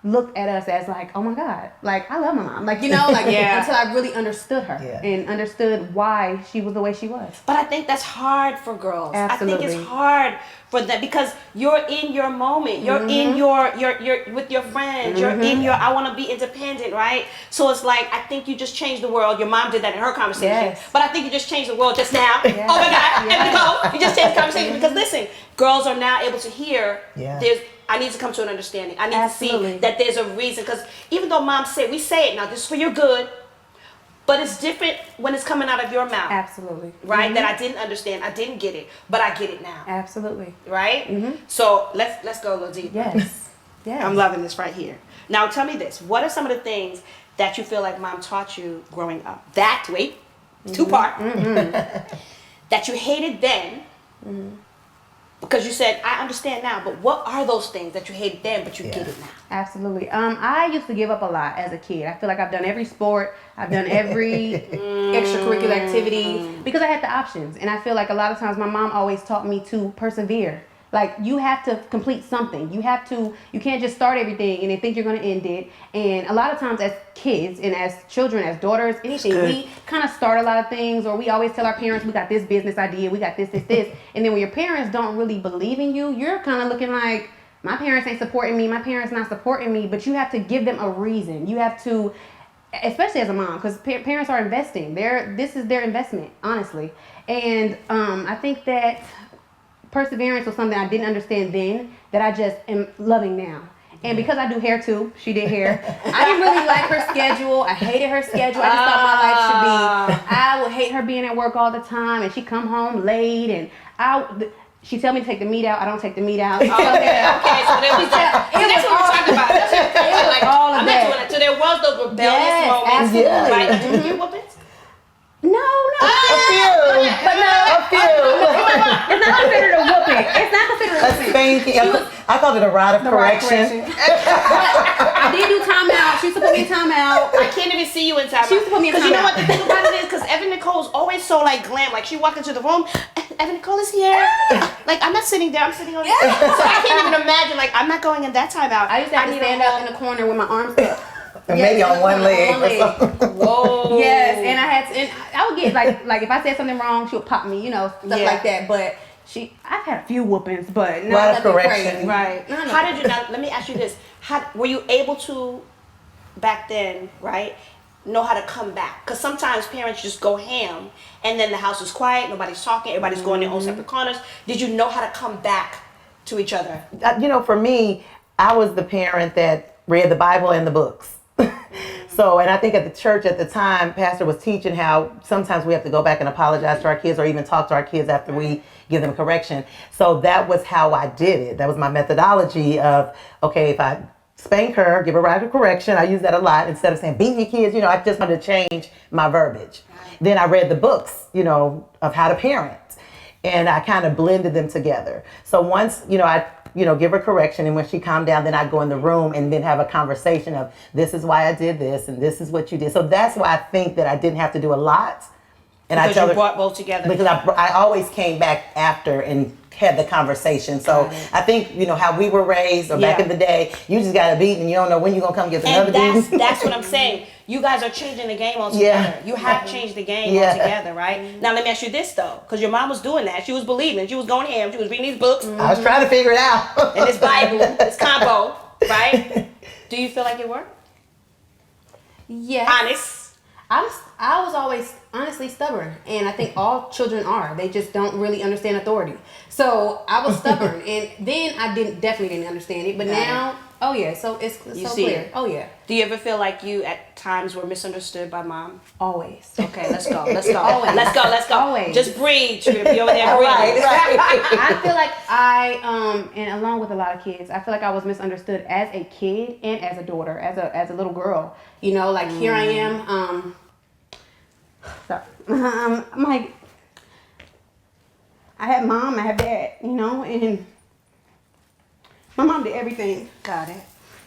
looked at us as like, oh my God, like I love my mom. Like, until I really understood her and understood why she was the way she was. But I think that's hard for girls. Absolutely. I think it's hard for them because you're in your moment. You're in your with your friends. You're in your, I want to be independent, right? So it's like, I think you just changed the world. Your mom did that in her conversation. Yes. But I think you just changed the world just now. Yes. Oh my God. Yes. You just changed the conversation because listen, girls are now able to hear I need to come to an understanding. I need to see that there's a reason. Because even though mom said, we say it now, this is for your good. But it's different when it's coming out of your mouth. Absolutely. Right? That I didn't understand. I didn't get it, but I get it now. Absolutely. Right? So let's go a little deeper. Yes. Yes. I'm loving this right here. Now tell me this. What are some of the things that you feel like mom taught you growing up? Two-part. That you hated then. Because you said, I understand now, but what are those things that you hated then, but you get it now? Absolutely. I used to give up a lot as a kid. I feel like I've done every sport. I've done every extracurricular activity because I had the options. And I feel like a lot of times my mom always taught me to persevere. Like, you have to complete something. You can't just start everything and then think you're going to end it. And a lot of times as kids and as children, as daughters, anything, we kind of start a lot of things, or we always tell our parents, we got this business idea, we got this. And then when your parents don't really believe in you, you're kind of looking like, my parents ain't supporting me, my parents not supporting me, but you have to give them a reason. You have to, especially as a mom, because parents are investing. This is their investment, honestly. And I think that perseverance was something I didn't understand then that I just am loving now. And because I do hair too, she did hair. I didn't really like her schedule. I hated her schedule. I just thought my life should be, I would hate her being at work all the time, and she come home late, and she tell me to take the meat out. I don't take the meat out. Okay, so there was that. That's what we're talking about. It was like, all of I'm that. not doing it. So there was those rebellious Yes, moments. absolutely. Right? Did you get whoopings? No. A few. It's not considered a whooping. It's not considered a A whooping. spanking. I called it a rod of correction. I did do timeout. She used to put me in timeout. I can't even see you in time. She used to put me in Because you know timeout. what the thing about it is? Because Evan Nicole's always so like glam. Like she walked into the room, Evan Nicole is here. Like I'm not sitting there. I'm sitting on. So I can't even imagine. Like I'm not going in that timeout. I used to have to stand up in the corner with my arms up. And maybe on one leg or something. Whoa. Yes, and I would get like if I said something wrong, she would pop me, stuff like that. But I've had a few whoopings, but not Rod of nothing correction. crazy. Right. No. How did you? Now, let me ask you this: were you able to, back then, right, know how to come back? Because sometimes parents just go ham, and then the house is quiet, nobody's talking, everybody's going their own separate corners. Did you know how to come back to each other? For me, I was the parent that read the Bible and the books. So, and I think at the church at the time, Pastor was teaching how sometimes we have to go back and apologize to our kids or even talk to our kids after we give them correction. So that was how I did it. That was my methodology of, okay, if I spank her, give her a right of correction, I use that a lot instead of saying beat your kids, I just wanted to change my verbiage. Then I read the books, of how to parent, and I kind of blended them together. So once, I give her correction, and when she calmed down, then I'd go in the room and then have a conversation of, this is why I did this, and this is what you did. So that's why I think that I didn't have to do a lot. And Because I tell you her, brought both together. because I always came back after and had the conversation. So I think, how we were raised, or back in the day, you just got a beat and you don't know when you're going to come get another beat. That's what I'm saying. You guys are changing the game altogether. Yeah. You have changed the game altogether, right? Now let me ask you this though, because your mom was doing that. She was believing. She was going ham. She was reading these books I was trying to figure it out. and this Bible, this combo, right? Do you feel like it worked? Yes. Honest. I was always honestly stubborn, and I think all children are. They just don't really understand authority. So I was stubborn, and then I definitely didn't understand it. But now, oh yeah, so it's You so see clear. it. Oh yeah, Do you ever feel like you at times were misunderstood by mom? always. Okay, let's go. Always. Let's go. Always. Just breathe. You'll be over there breathing. I feel like and along with a lot of kids, I feel like I was misunderstood as a kid and as a daughter, as a little girl. Like here I am. Sorry. I'm like, I had mom, I had dad, and my mom did everything. Got it.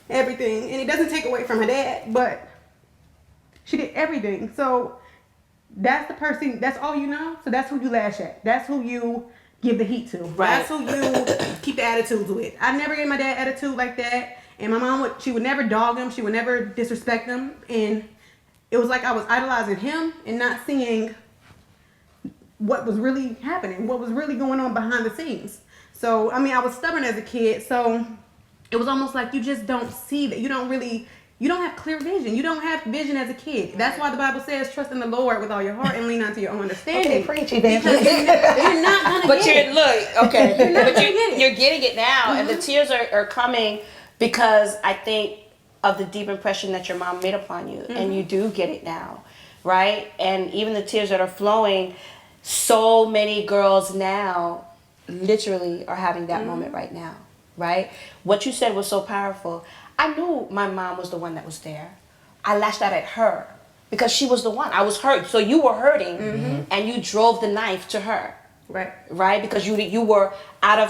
Everything. And it doesn't take away from her dad, but she did everything. So that's the person, that's all you know. So that's who you lash at. That's who you give the heat to. Right. That's who you keep the attitudes with. I never gave my dad attitude like that. And my mom she would never dog him. She would never disrespect him. And it was like I was idolizing him and not seeing what was really happening, what was really going on behind the scenes. So, I was stubborn as a kid. So it was almost like you just don't see that. You don't have clear vision. You don't have vision as a kid. That's why the Bible says, trust in the Lord with all your heart and lean not to your own understanding. Okay, preach, evangelist. You're not going to get it. You're getting it now, and the tears are coming because I think of the deep impression that your mom made upon you, and you do get it now, right? And even the tears that are flowing, so many girls now literally are having that moment right now, right? What you said was so powerful. I knew my mom was the one that was there. I lashed out at her because she was the one. I was hurt. So you were hurting and you drove the knife to her. Right? Because you were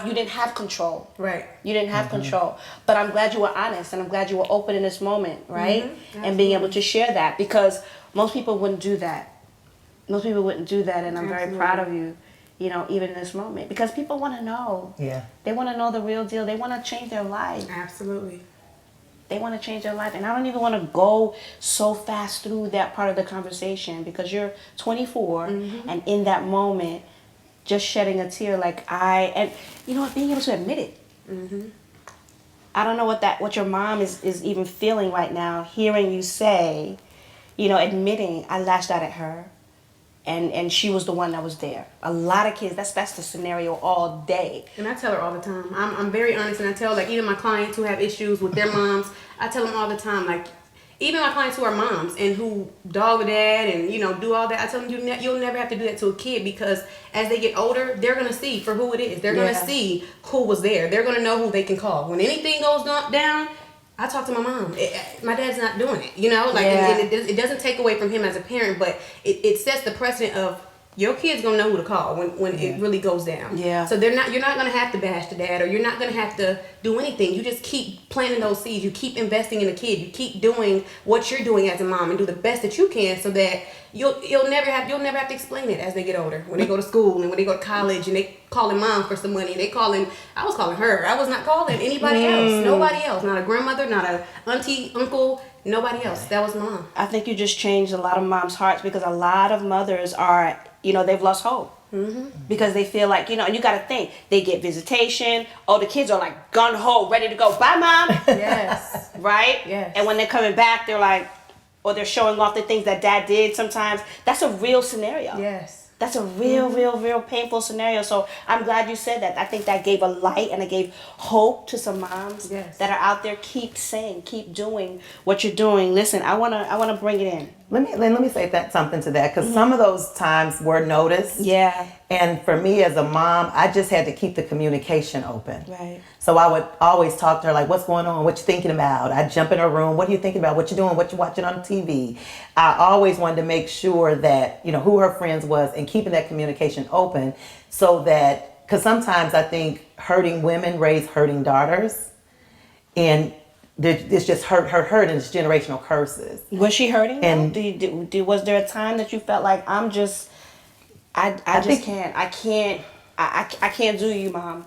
you didn't have control. Right. You didn't have control. But I'm glad you were honest and I'm glad you were open in this moment, right? And being able to share that, because most people wouldn't do that. Most people wouldn't do that, and I'm very proud of you, you know, even in this moment. Because people want to know. Yeah. They want to know the real deal. They want to change their life. Absolutely. They want to change their life. And I don't even want to go so fast through that part of the conversation, because you're 24 and in that moment, just shedding a tear and you know what, being able to admit it. I don't know what your mom is even feeling right now, hearing you say, you know, admitting I lashed out at her and she was the one that was there. A lot of kids, that's the scenario all day. And I tell her all the time. I'm very honest, and I tell, like, even my clients who have issues with their moms, I tell them all the time, like, even my clients who are moms and who dog their dad and, you know, do all that, I tell them you'll never have to do that to a kid, because as they get older, they're going to see for who it is. They're going to see who was there. They're going to know who they can call. When anything goes down, I talk to my mom. My dad's not doing it, you know? And it doesn't take away from him as a parent, but it sets the precedent of your kid's gonna know who to call when it really goes down. Yeah. So you're not gonna have to bash the dad, or you're not gonna have to do anything. You just keep planting those seeds. You keep investing in the kid. You keep doing what you're doing as a mom and do the best that you can, so that you'll never have to explain it as they get older. When they go to school and when they go to college and they calling mom for some money, I was calling her. I was not calling anybody else. Nobody else. Not a grandmother, not a auntie, uncle. Nobody else. That was mom. I think you just changed a lot of moms' hearts, because a lot of mothers are, you know, they've lost hope. Because they feel like, you know, and you got to think, they get visitation. Oh, the kids are like gun-ho, ready to go. Bye, mom. Yes. Right? Yes. And when they're coming back, they're like, or they're showing off the things that dad did sometimes. That's a real scenario. Yes. That's a real painful scenario. So I'm glad you said that. I think that gave a light and it gave hope to some moms that are out there. Keep saying, keep doing what you're doing. Listen, I wanna bring it in. Let me say something to that, because some of those times were noticed. Yeah. And for me as a mom, I just had to keep the communication open. Right. So I would always talk to her, like, what's going on? What you thinking about? I'd jump in her room. What are you thinking about? What you doing? What you watching on TV? I always wanted to make sure that, you know, who her friends was, and keeping that communication open, so that, because sometimes I think hurting women raise hurting daughters, and it's just hurt, and it's generational curses. Was she hurting? And was there a time that you felt like I can't do you, mom?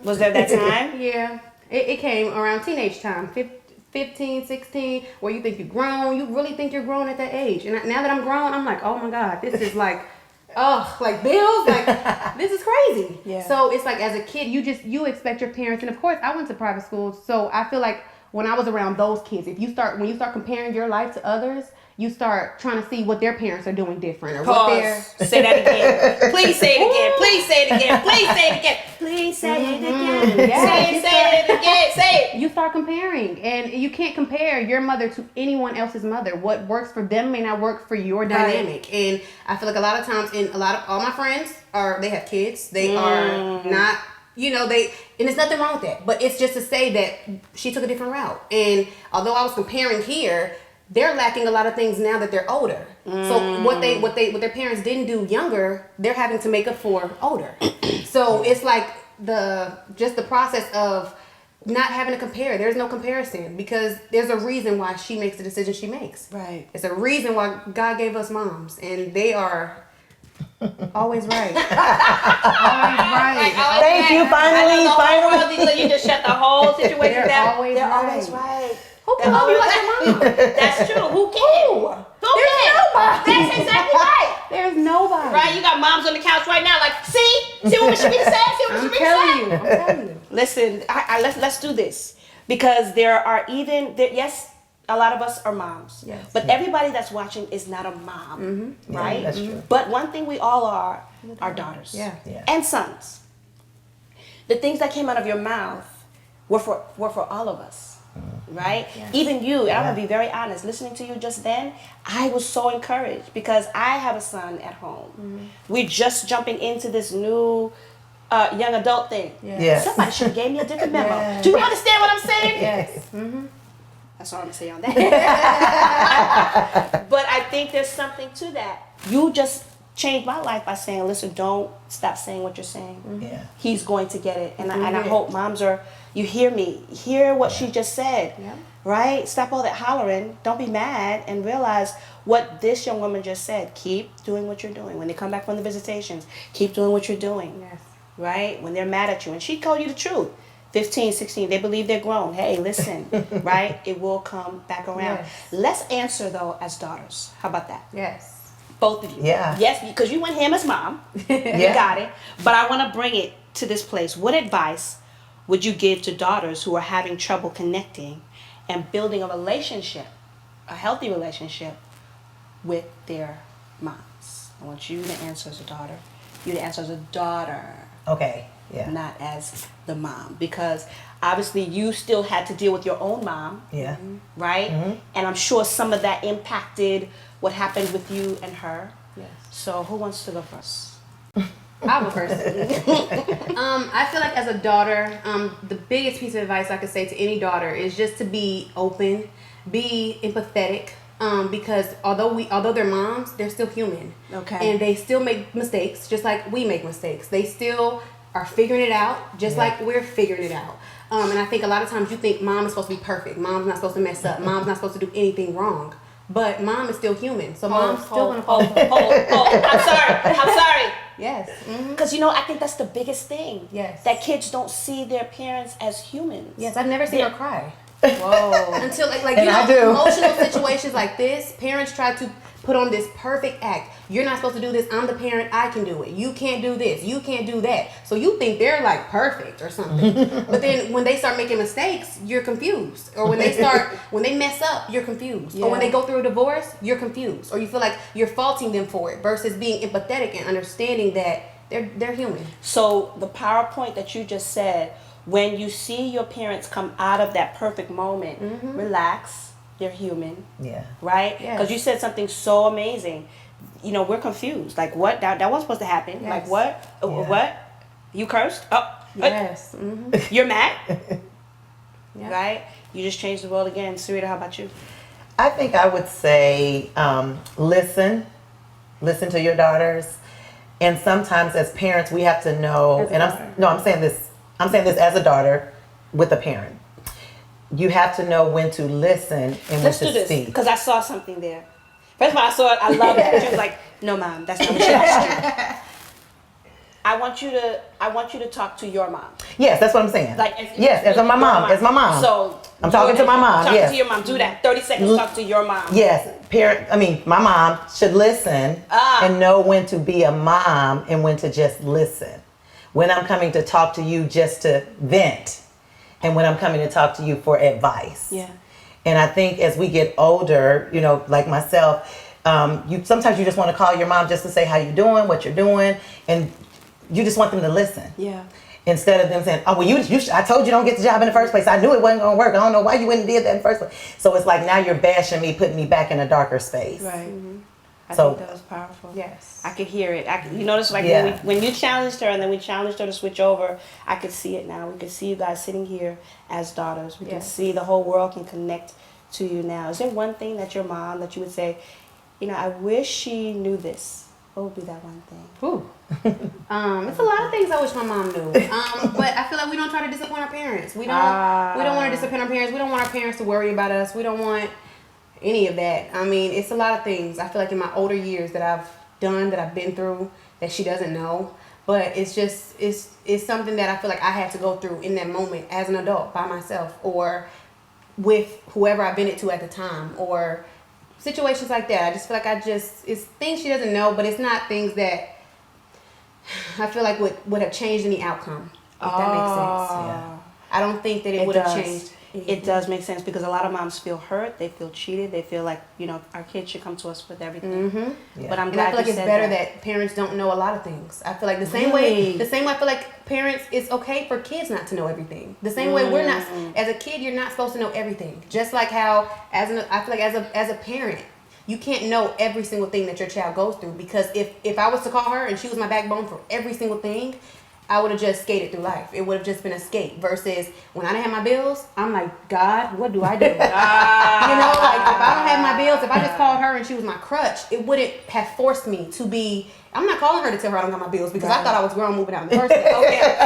Was there that time? Yeah. It came around teenage time, 15, 16, where you think you're grown. You really think you're grown at that age. And now that I'm grown, I'm like, oh my God, this is like, like bills, like this is crazy. Yeah. So it's like, as a kid, you expect your parents, and of course I went to private schools, so I feel like when I was around those kids, when you start comparing your life to others, you start trying to see what their parents are doing different, or what they're... Say that again. Please say it again. Please say it again. Please say it again. Please say it again. Yeah, say it again. Say it. You start comparing, and you can't compare your mother to anyone else's mother. What works for them may not work for your dynamic. And I feel like a lot of times, all my friends they have kids. They are not, you know, and there's nothing wrong with that. But it's just to say that she took a different route. And although I was comparing here, they're lacking a lot of things now that they're older. So what their parents didn't do younger, they're having to make up for older. So it's like the process of not having to compare. There's no comparison, because there's a reason why she makes the decision she makes. Right. It's a reason why God gave us moms, and they are always right. Always right. Thank you. Finally. You just shut the whole situation down. They're always right. Who can love you like your mom? That's true. Who can? Who can? Nobody. That's exactly right. There's nobody. Right? You got moms on the couch right now, like, see what Sharita said? See what I'm Sharita telling said? you. Listen, let's do this, because there are yes, a lot of us are moms. Yes. But everybody that's watching is not a mom, right? Yeah, that's true. But one thing we all are daughters. Yeah. And sons. The things that came out of your mouth were for all of us. right? Even you, and I'm gonna be very honest, listening to you just then, I was so encouraged because I have a son at home. We're just jumping into this new young adult thing. Yes. Somebody should have gave me a different memo. Do you understand what I'm saying? Yes. That's all I'm gonna say on that. But I think there's something to that. You just changed my life by saying, listen, don't stop saying what you're saying. Yeah. He's going to get it. And I hope moms you hear me. Hear what she just said. Right? Stop all that hollering. Don't be mad and realize what this young woman just said. Keep doing what you're doing. When they come back from the visitations, keep doing what you're doing. Yes. Right? When they're mad at you. And she told you the truth. 15, 16, they believe they're grown. Hey, listen, right? It will come back around. Yes. Let's answer, though, as daughters. How about that? Yes. Both of you. Yeah. Yes, because you went him as mom. You got it. But I want to bring it to this place. What advice would you give to daughters who are having trouble connecting and building a relationship, a healthy relationship with their moms? I want you to answer as a daughter. You to answer as a daughter. Okay. Yeah. Not as the mom, because obviously you still had to deal with your own mom. Yeah. Right? And I'm sure some of that impacted what happened with you and her. Yes. So who wants to go first? I'll go first. I feel like as a daughter, the biggest piece of advice I could say to any daughter is just to be open, be empathetic. Because although they're moms, they're still human. Okay. And they still make mistakes, just like we make mistakes. They still are figuring it out, just like we're figuring it out. And I think a lot of times you think mom is supposed to be perfect. Mom's not supposed to mess up. Mom's not supposed to do anything wrong. But mom is still human. So mom's still going to fall. I'm sorry. Yes. Because, I think that's the biggest thing. Yes. That kids don't see their parents as humans. Yes, I've never seen her cry. Whoa. Until like And I do. emotional situations like this, parents try to put on this perfect act. You're not supposed to do this. I'm the parent. I can do it. You can't do this. You can't do that. So you think they're like perfect or something. But then when they start making mistakes, you're confused. Or when they mess up, you're confused. Or when they go through a divorce, you're confused. Or you feel like you're faulting them for it versus being empathetic and understanding that they're human. So the PowerPoint that you just said, when you see your parents come out of that perfect moment, relax. They're human. Yeah. Right? Yes. Because you said something so amazing. We're confused. Like, what? That wasn't supposed to happen. Yes. Like, what? Yeah. What? You cursed? Oh. Yes. You're mad? Yeah. Right? You just changed the world again. Sarita, how about you? I think I would say listen to your daughters, and sometimes as parents we have to know. I'm saying this as a daughter with a parent. You have to know when to listen and Let's when do to this, speak. because I saw something there. First of all, I saw it. I love it. She was like, "No, mom, that's not what she asked you." I want you to talk to your mom. Yes, that's what I'm saying. Like, as my mom. As my mom. So I'm talking to my mom. Talk Yes. to your mom. Do that. 30 seconds. Talk to your mom. Yes, my mom should listen and know when to be a mom and when to just listen. When I'm coming to talk to you just to vent, and when I'm coming to talk to you for advice. Yeah. And I think as we get older, like myself, sometimes you just want to call your mom just to say how you're doing, what you're doing, and you just want them to listen. Yeah. Instead of them saying, "Oh, well, I told you don't get the job in the first place. I knew it wasn't going to work. I don't know why you went and did that in the first place." So it's like now you're bashing me, putting me back in a darker space. Right. I So- think that was powerful. Yes. I could hear it. You notice, like, Yeah. when you challenged her and then we challenged her to switch over, I could see it now. We could see you guys sitting here as daughters. We can see the whole world can connect to you now. Is there one thing that your mom that you would say, I wish she knew this? What would be that one thing? Ooh. It's a lot of things I wish my mom knew. But I feel like we don't try to disappoint our parents. We don't want to disappoint our parents. We don't want our parents to worry about us. We don't want any of that. I mean, it's a lot of things. I feel like in my older years that I've done, that I've been through, that she doesn't know. But it's just, it's something that I feel like I had to go through in that moment as an adult by myself, or with whoever I've been it to at the time, or situations like that. I just feel like it's things she doesn't know, but it's not things that I feel like would have changed any outcome, if that makes sense. Yeah. I don't think that it would have changed It does make sense because a lot of moms feel hurt, they feel cheated, they feel like, our kids should come to us with everything. Mm-hmm. But I'm And glad I feel like you it's said better that parents don't know a lot of things. I feel like the same way I feel like parents, it's okay for kids not to know everything. The same way we're not, as a kid, you're not supposed to know everything. Just like how, I feel like as a parent, you can't know every single thing that your child goes through, because if I was to call her and she was my backbone for every single thing, I would have just skated through life. It would have just been a skate. Versus when I didn't have my bills, I'm like, God, what do I do? Like if I don't have my bills, if I just called her and she was my crutch, it wouldn't have forced me to be. I'm not calling her to tell her I don't got my bills because I thought I was grown moving out in the first place. Okay. So once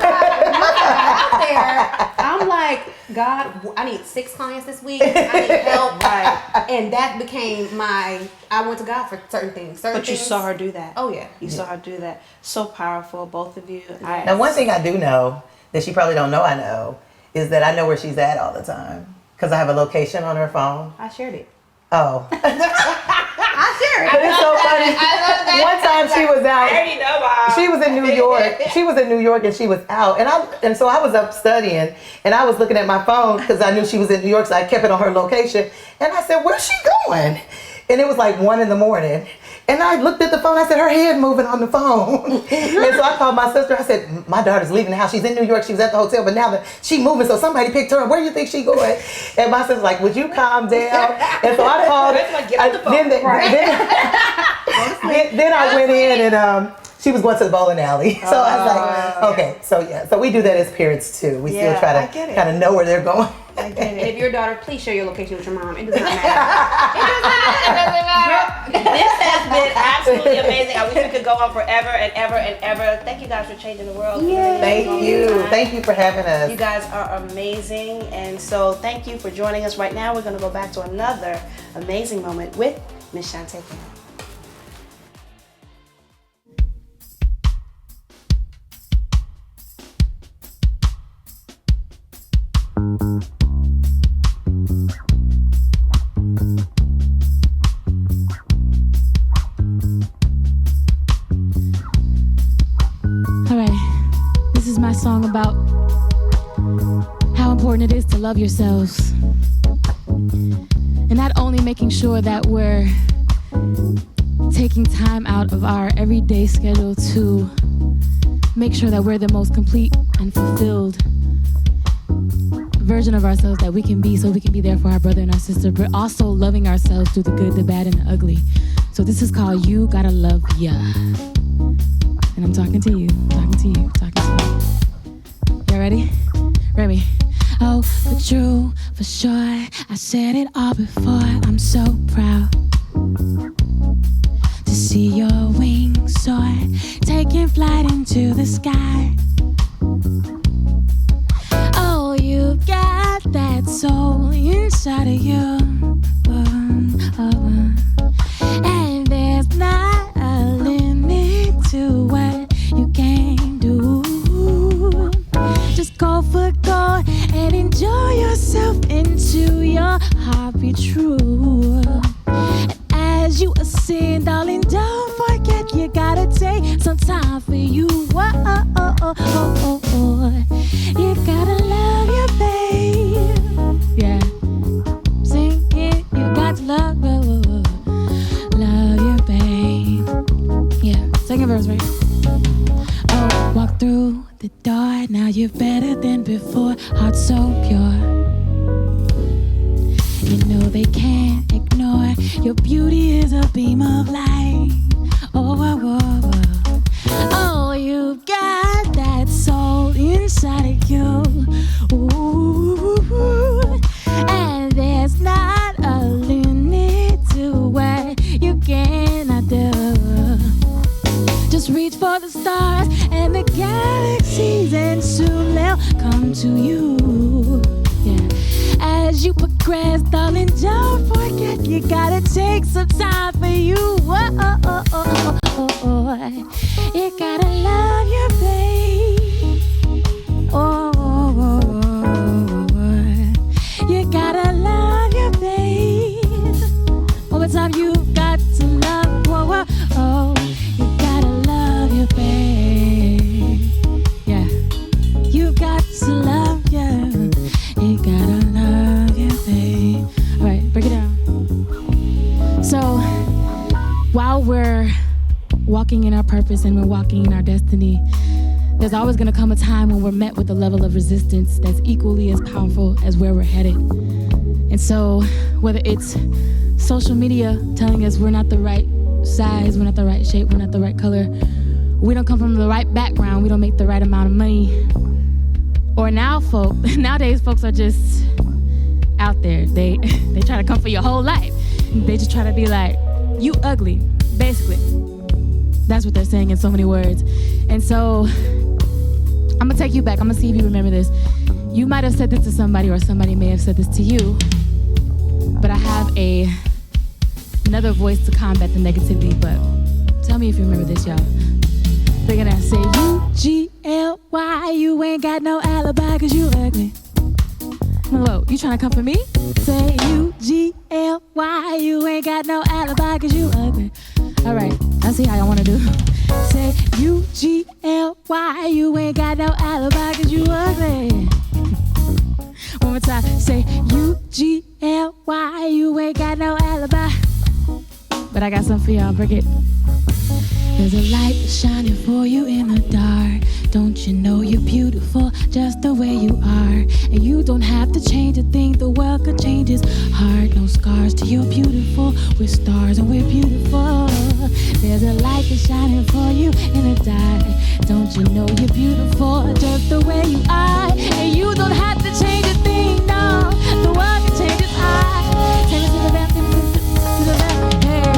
I got out there, I'm like, God, I need 6 clients this week. I need help. Right. And that became I went to God for certain things. But you saw her do that. Oh, yeah. You saw her do that. So powerful, both of you. Now, one thing I do know that she probably don't know I know is that I know where she's at all the time because I have a location on her phone. I shared it. Oh. I shared it. But it's so funny. One time she was out. I already know, Mom. She was in New York. She was in New York and she was out. And so I was up studying and I was looking at my phone because I knew she was in New York, so I kept it on her location. And I said, where's she going? And it was like 1 a.m. And I looked at the phone. I said, her head moving on the phone. And so I called my sister. I said, my daughter's leaving the house. She's in New York. She was at the hotel, but now that she's moving, so somebody picked her up. Where do you think she's going? And my sister's like, would you calm down? And so I called. Then I went in and she was going to the bowling alley. So I was like, okay. So yeah. So we do that as parents too. We still try to kind of know where they're going. I get it. And if your daughter, please share your location with your mom. It does not matter. It doesn't matter. This has been absolutely amazing. I wish we could go on forever and ever and ever. Thank you guys for changing the world. Thank you. Thank you for having us. You guys are amazing. And so thank you for joining us. Right now, we're going to go back to another amazing moment with Miss Shantae Kim. Song about how important it is to love yourselves, and not only making sure that we're taking time out of our everyday schedule to make sure that we're the most complete and fulfilled version of ourselves that we can be, so we can be there for our brother and our sister, but also loving ourselves through the good, the bad, and the ugly. So this is called You Gotta Love Ya, and I'm talking to you, talking to you, talking to you. Y'all ready? Ready? Oh, for true, for sure, I said it all before. I'm so proud to see your wings soar, taking flight into the sky. Oh, you got that soul inside of you. And there's not a limit to what you can do. Just go for gold and enjoy yourself into your heart be true. And as you ascend, darling, don't forget you gotta take some time for you. You gotta love your babe. Yeah, sing it. You got to love your babe. Yeah, second verse, right? Oh, walk through the door, now you're better than before, heart so pure. You know they can't ignore your beauty is a beam of light. Oh, you got that soul inside of you. Ooh, and there's not a limit to what you cannot do. Just reach for the stars and the galaxies, and soon they'll come to you. Yeah. As you progress, darling, don't forget you gotta take some time for you. You gotta love your babe. You gotta love your babe. One more time, you got to love. You gotta love your babe. Yeah, you got to love you. walking in our purpose and we're walking in our destiny, there's always going to come a time when we're met with a level of resistance that's equally as powerful as where we're headed. And so whether it's social media telling us we're not the right size, we're not the right shape, we're not the right color, we don't come from the right background, we don't make the right amount of money, or nowadays folks are just out there. They try to come for your whole life. They just try to be like, you ugly, basically. That's what they're saying in so many words. And so I'm gonna take you back. I'm gonna see if you remember this. You might have said this to somebody, or somebody may have said this to you, but I have another voice to combat the negativity. But tell me if you remember this, y'all. They're gonna say, U-G-L-Y, you ain't got no alibi 'cause you ugly. Hello, you trying to come for me? Say U-G-L-Y, you ain't got no alibi 'cause you ugly. All right, I see how y'all wanna do. Say U-G-L-Y, you ain't got no alibi 'cause you ugly. One more time, say U-G-L-Y, you ain't got no alibi. But I got something for y'all, break it. There's a light shining for you in the dark. Don't you know you're beautiful just the way you are? And you don't have to change a thing, the world could change its heart. No scars to you're beautiful, we're stars and we're beautiful. There's a light that's shining for you in the dark. Don't you know you're beautiful just the way you are? And you don't have to change a thing, no, the world can change its heart. Take it to the left, to the left, hey.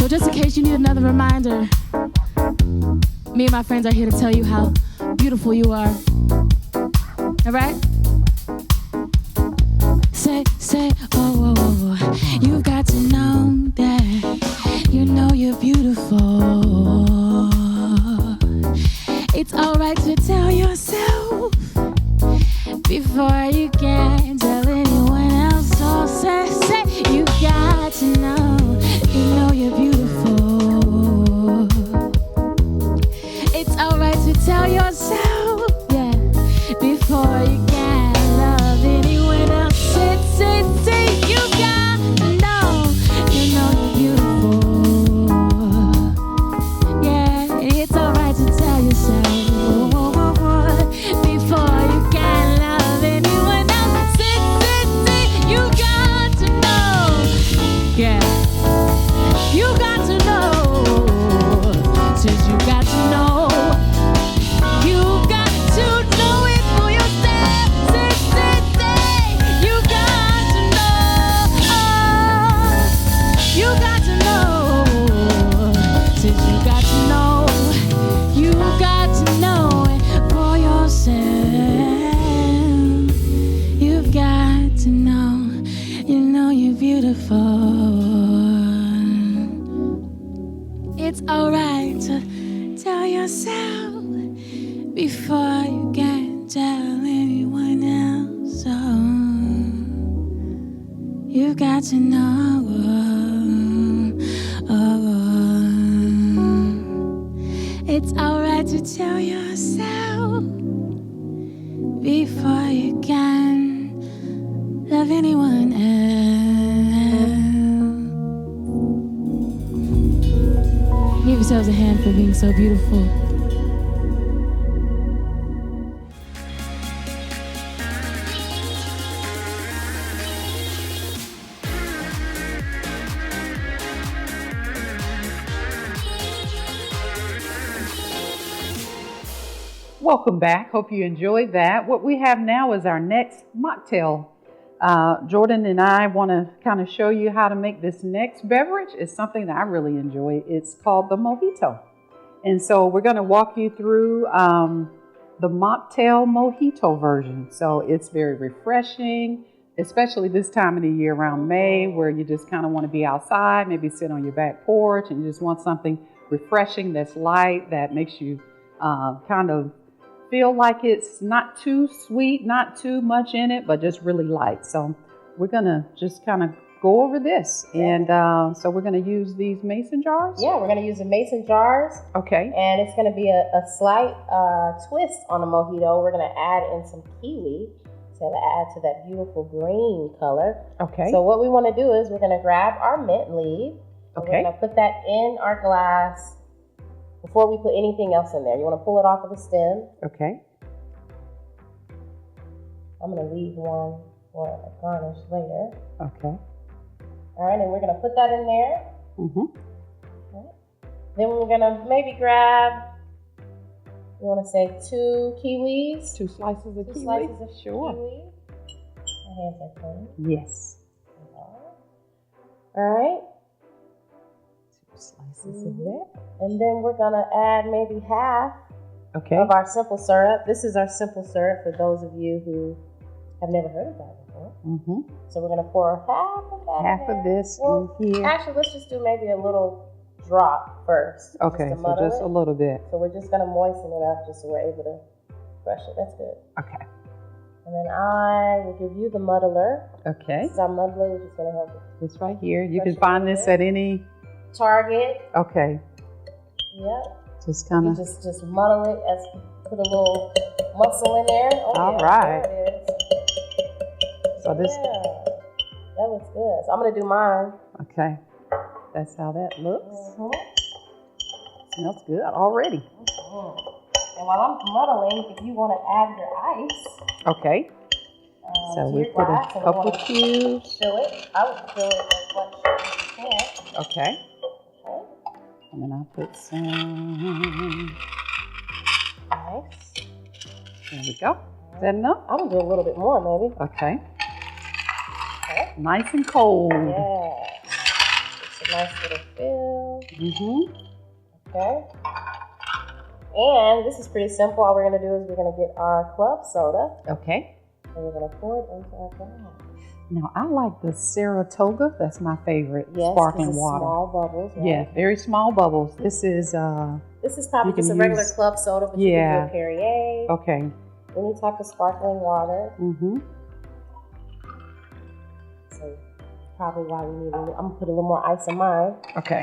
So just in case you need another reminder, me and my friends are here to tell you how beautiful you are. All right? Say, oh, oh, oh. You've got to know that you know you're beautiful. It's all right to tell yourself before you can tell anyone else. So say, you got to know you're beautiful. It's alright to tell yourself, yeah, before you can love anyone else. Say, you got to know you're beautiful. Yeah, it's alright to tell yourself before you can love anyone else. Say, you got to know, yeah. You got to know, since you got to know, you got to know it for yourself. Say, you got to know, you got to know, since you got to know, you got to know it for yourself. You've got to know, you know you're beautiful. It's alright to tell yourself before you can tell anyone else. Oh, you've got to know. It's alright to tell yourself before you can love anyone else. Give yourselves a hand for being so beautiful. Welcome back. Hope you enjoyed that. What we have now is our next mocktail. Jordan and I want to kind of show you how to make this next beverage. It's something that I really enjoy. It's called the mojito. And so we're going to walk you through the mocktail mojito version. So it's very refreshing, especially this time of the year around May, where you just kind of want to be outside, maybe sit on your back porch, and you just want something refreshing that's light, that makes you kind of feel like it's not too sweet, not too much in it, but just really light. So we're gonna just kind of go over this. And so we're gonna use these mason jars? Yeah, we're gonna use the mason jars. Okay. And it's gonna be a slight twist on the mojito. We're gonna add in some kiwi to add to that beautiful green color. Okay. So what we wanna do is we're gonna grab our mint leaf. Okay. We're gonna put that in our glass before we put anything else in there. You wanna pull it off of the stem. Okay. I'm gonna leave one for a garnish later. Okay. All right, and we're gonna put that in there. Mm-hmm. Right. Then we're gonna maybe grab, you wanna say 2 kiwis? 2 slices of Two kiwi. slices of Sure. kiwi. My hands are clean. Yes. All right. 2 slices of that. And then we're gonna add maybe half Okay. of our simple syrup. This is our simple syrup for those of you who have never heard of that before. Mm-hmm. So we're gonna pour half of that. Half in of there. this Well, in here. actually, let's just do maybe a little drop first. Okay, just to so muddle just it. a little bit. So we're just gonna moisten it up just so we're able to brush it. That's good. Okay. And then I will give you the muddler. Okay. This is our muddler, which is gonna help us. This right here. You Brush can it find a this little at any. Target. Okay. Yep. Just You kind of. just muddle it as put a little muscle in there. Oh, All yeah, right. There it is. So this. Yeah, that looks good. So I'm gonna do mine. Okay. That's how that looks. Mm-hmm. Smells good already. And while I'm muddling, if you want to add your ice, Okay. So to we your put glass a and couple you wanna cubes. fill it. I would fill it as much as you can. Okay. Okay. And then I put some. Nice. There we go. Is that enough? I'm gonna do a little bit more, maybe. Okay. Okay. Nice and cold. Yeah. It's a nice little fill. Mm-hmm. Okay. And this is pretty simple. All we're gonna do is we're gonna get our club soda Okay. and we're gonna pour it into our glass. Now I like the Saratoga. That's my favorite Yes, sparkling this is water. small bubbles. Right? Yeah, very small bubbles. This is This is probably You can just a regular use- club soda, but Yeah. you can do a Perrier, okay. any type of sparkling water. Mm-hmm. So probably why we need I'm gonna put a little more ice in mine. Okay.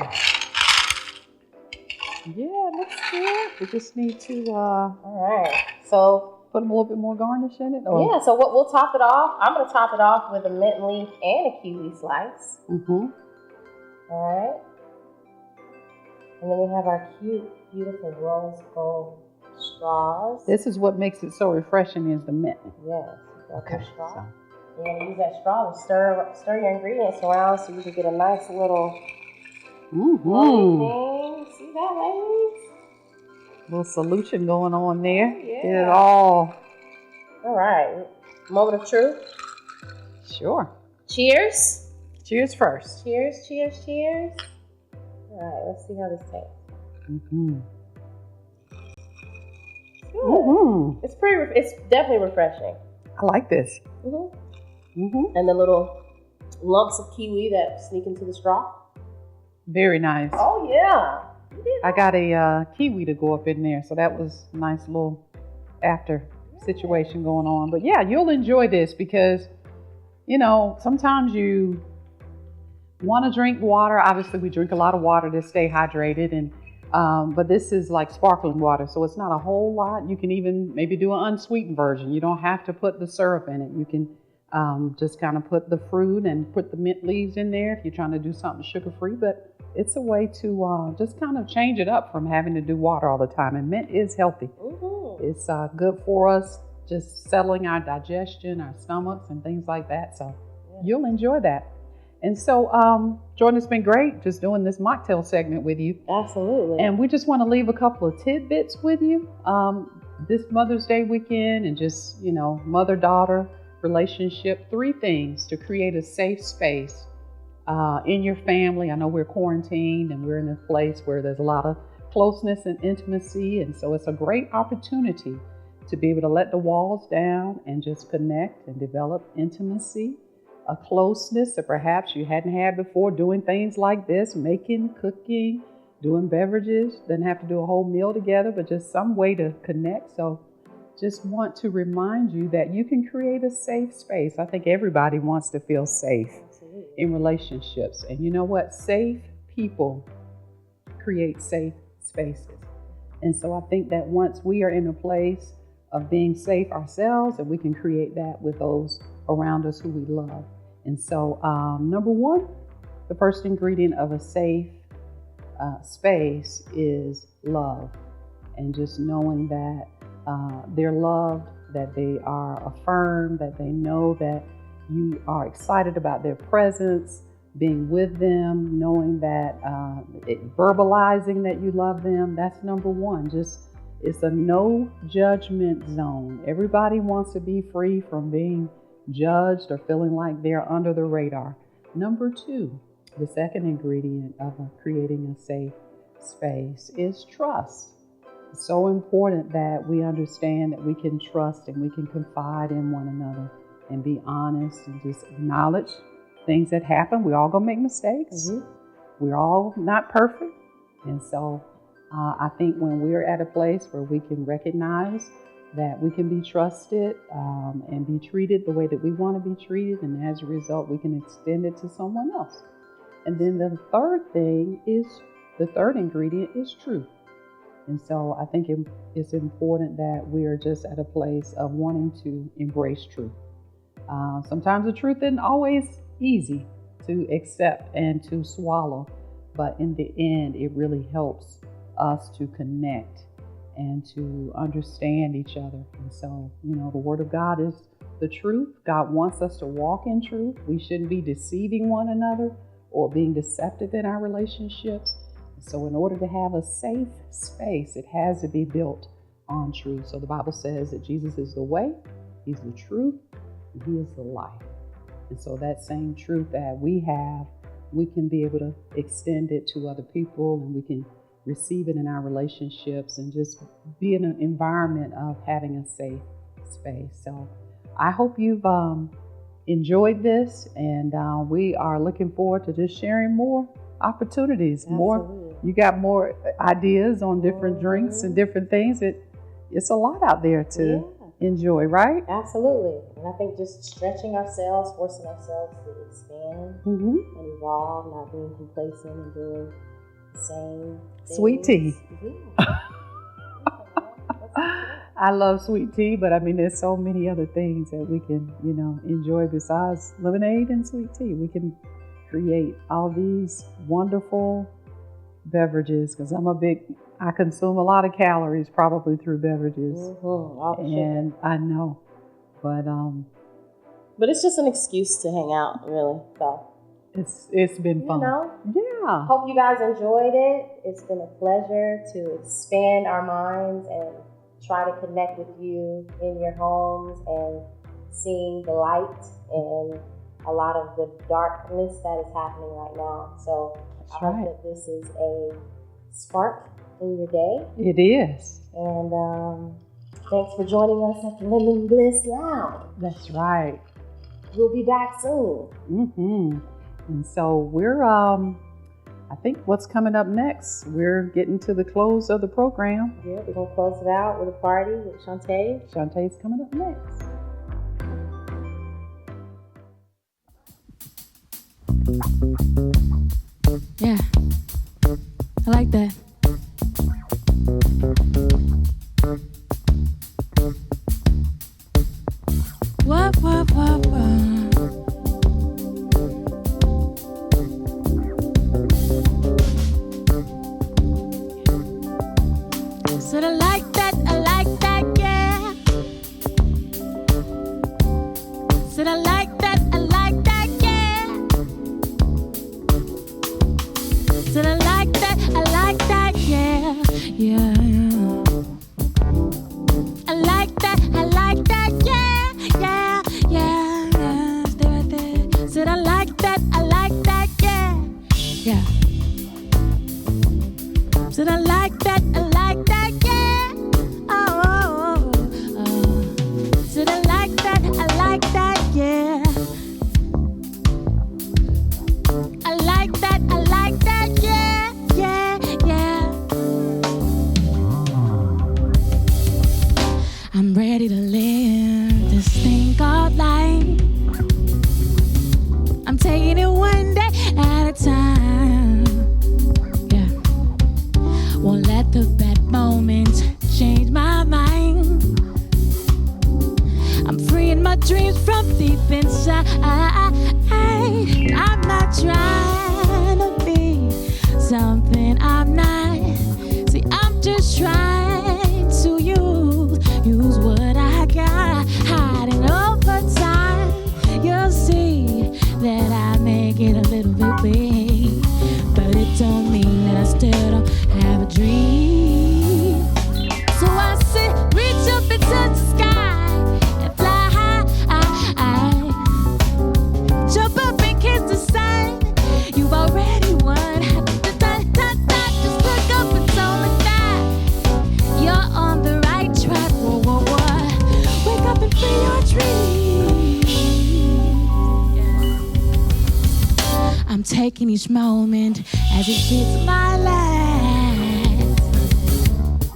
Yeah, looks good. We just need to All right. So put a little bit more garnish in it. yeah, so what we'll top it off. I'm gonna top it off with a mint leaf and a kiwi slice. Mm-hmm. All right. And then we have our cute, beautiful rose gold straws. This is what makes it so refreshing is the mint. Yes. You got your Okay. straw. So, You're gonna use that straw to stir your ingredients around so you can get a nice little mm-hmm. thing. See that, ladies? Little solution going on there. Yeah. Get it all. All right. Moment of truth. Sure. Cheers. Cheers first. Cheers, cheers, cheers. All right, let's see how this tastes. Mm-hmm. Good. Mm-hmm. It's definitely refreshing. I like this. Mm-hmm. Mm-hmm. And the little lumps of kiwi that sneak into the straw. Very nice. Oh yeah. I got a kiwi to go up in there, so that was a nice little after situation going on. But yeah, you'll enjoy this because, you know, sometimes you want to drink water. Obviously, we drink a lot of water to stay hydrated, and but this is like sparkling water, so it's not a whole lot. You can even maybe do an unsweetened version. You don't have to put the syrup in it. You can just kind of put the fruit and put the mint leaves in there if you're trying to do something sugar-free. But it's a way to just kind of change it up from having to do water all the time. And mint is healthy. Mm-hmm. It's good for us, just settling our digestion, our stomachs, and things like that. So you'll enjoy that. And so, Jordan, it's been great just doing this mocktail segment with you. Absolutely. And we just want to leave a couple of tidbits with you this Mother's Day weekend and just, you know, mother-daughter relationship. 3 things to create a safe space in your family. I know we're quarantined and we're in a place where there's a lot of closeness and intimacy. And so it's a great opportunity to be able to let the walls down and just connect and develop intimacy, a closeness that perhaps you hadn't had before, doing things like this, making, cooking, doing beverages. Doesn't have to do a whole meal together, but just some way to connect. So just want to remind you that you can create a safe space. I think everybody wants to feel safe in relationships. And you know what? Safe people create safe spaces. And so I think that once we are in a place of being safe ourselves, and we can create that with those around us who we love. And so, number 1, the first ingredient of a safe space is love, and just knowing that they're loved, that they are affirmed, that they know that you are excited about their presence, being with them, knowing that verbalizing that you love them. That's number one. Just, it's a no judgment zone. Everybody wants to be free from being judged or feeling like they're under the radar. Number two, the second ingredient of creating a safe space is trust. It's so important that we understand that we can trust and we can confide in one another and be honest and just acknowledge things that happen. We all gonna make mistakes. We're all not perfect. And so I think when we're at a place where we can recognize that we can be trusted and be treated the way that we want to be treated, and as a result, we can extend it to someone else. And then the third ingredient is truth. And so I think it's important that we are just at a place of wanting to embrace truth. Sometimes the truth isn't always easy to accept and to swallow, but in the end, it really helps us to connect and to understand each other. And so, the Word of God is the truth. God wants us to walk in truth. We shouldn't be deceiving one another or being deceptive in our relationships. So in order to have a safe space, it has to be built on truth. So the Bible says that Jesus is the way, He's the truth, and He is the life. And so that same truth that we have, we can be able to extend it to other people, and we can receive it in our relationships and just be in an environment of having a safe space. So I hope you've enjoyed this, and we are looking forward to just sharing more opportunities. Absolutely. More, you got more ideas on different drinks and different things. It's a lot out there to enjoy, right? Absolutely. And I think just stretching ourselves, forcing ourselves to expand and evolve, not being complacent and doing the same things. Sweet tea. Yeah. I love sweet tea, but I mean, there's so many other things that we can, enjoy besides lemonade and sweet tea. We can create all these wonderful beverages, because I consume a lot of calories probably through beverages. And I know, but it's just an excuse to hang out, really. So it's been fun. Yeah. Hope you guys enjoyed it. It's been a pleasure to expand our minds and try to connect with you in your homes and seeing the light and a lot of the darkness that is happening right now. So I hope that this is a spark in your day. It is. And thanks for joining us at the Lemon Bliss Lounge. That's right. We'll be back soon. And so we're, I think what's coming up next, we're getting to the close of the program. Yeah, we're going to close it out with a party with Shantae. Shantae's coming up next. Yeah, I like that. What? Said I like that, yeah. Said I like that, yeah. Said I like that, yeah, yeah. I like that, yeah, yeah, yeah. Stay right there. Said I like that, yeah, yeah. Said I like that, yeah. Oh. Said I like that, yeah. I like that, yeah, yeah. I'm ready to live this thing called life. I'm taking it one day at a time. Yeah. Won't let the bad moments change my mind. I'm freeing my dreams from deep inside. I'm not trying taking each moment as it fits my last.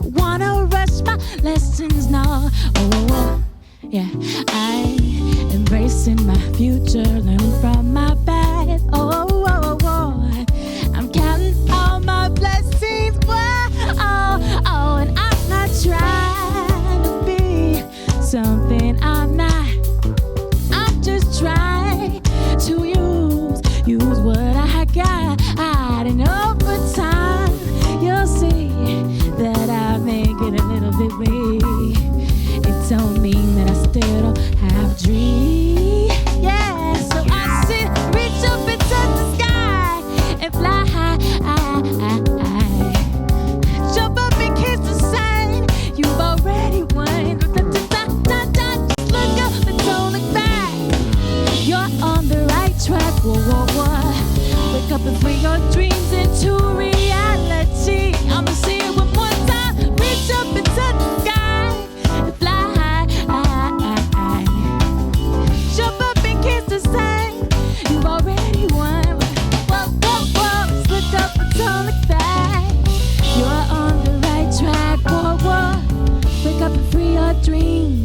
Wanna rush my lessons now. Oh, yeah, I'm embracing my future, learning from my past. I'm counting all my blessings. Whoa, and I'm not trying to be something I'm not. I'm just trying to use what I got. And over time, you'll see that I make it a little bit big. It don't mean that I still don't have dreams. Yeah, so I sit, reach up and touch the sky and fly high. Jump up and kiss the sun. You've already won. Just look up and don't look back. You're on the right track. Whoa. Wake up and bring your dreams into reality. I'ma see it one more time. Reach up and touch the sky and fly high. Jump up and kiss the sun. You've already won. Whoa. Just look up and don't look back. You're on the right track. Whoa. Wake up and free your dreams.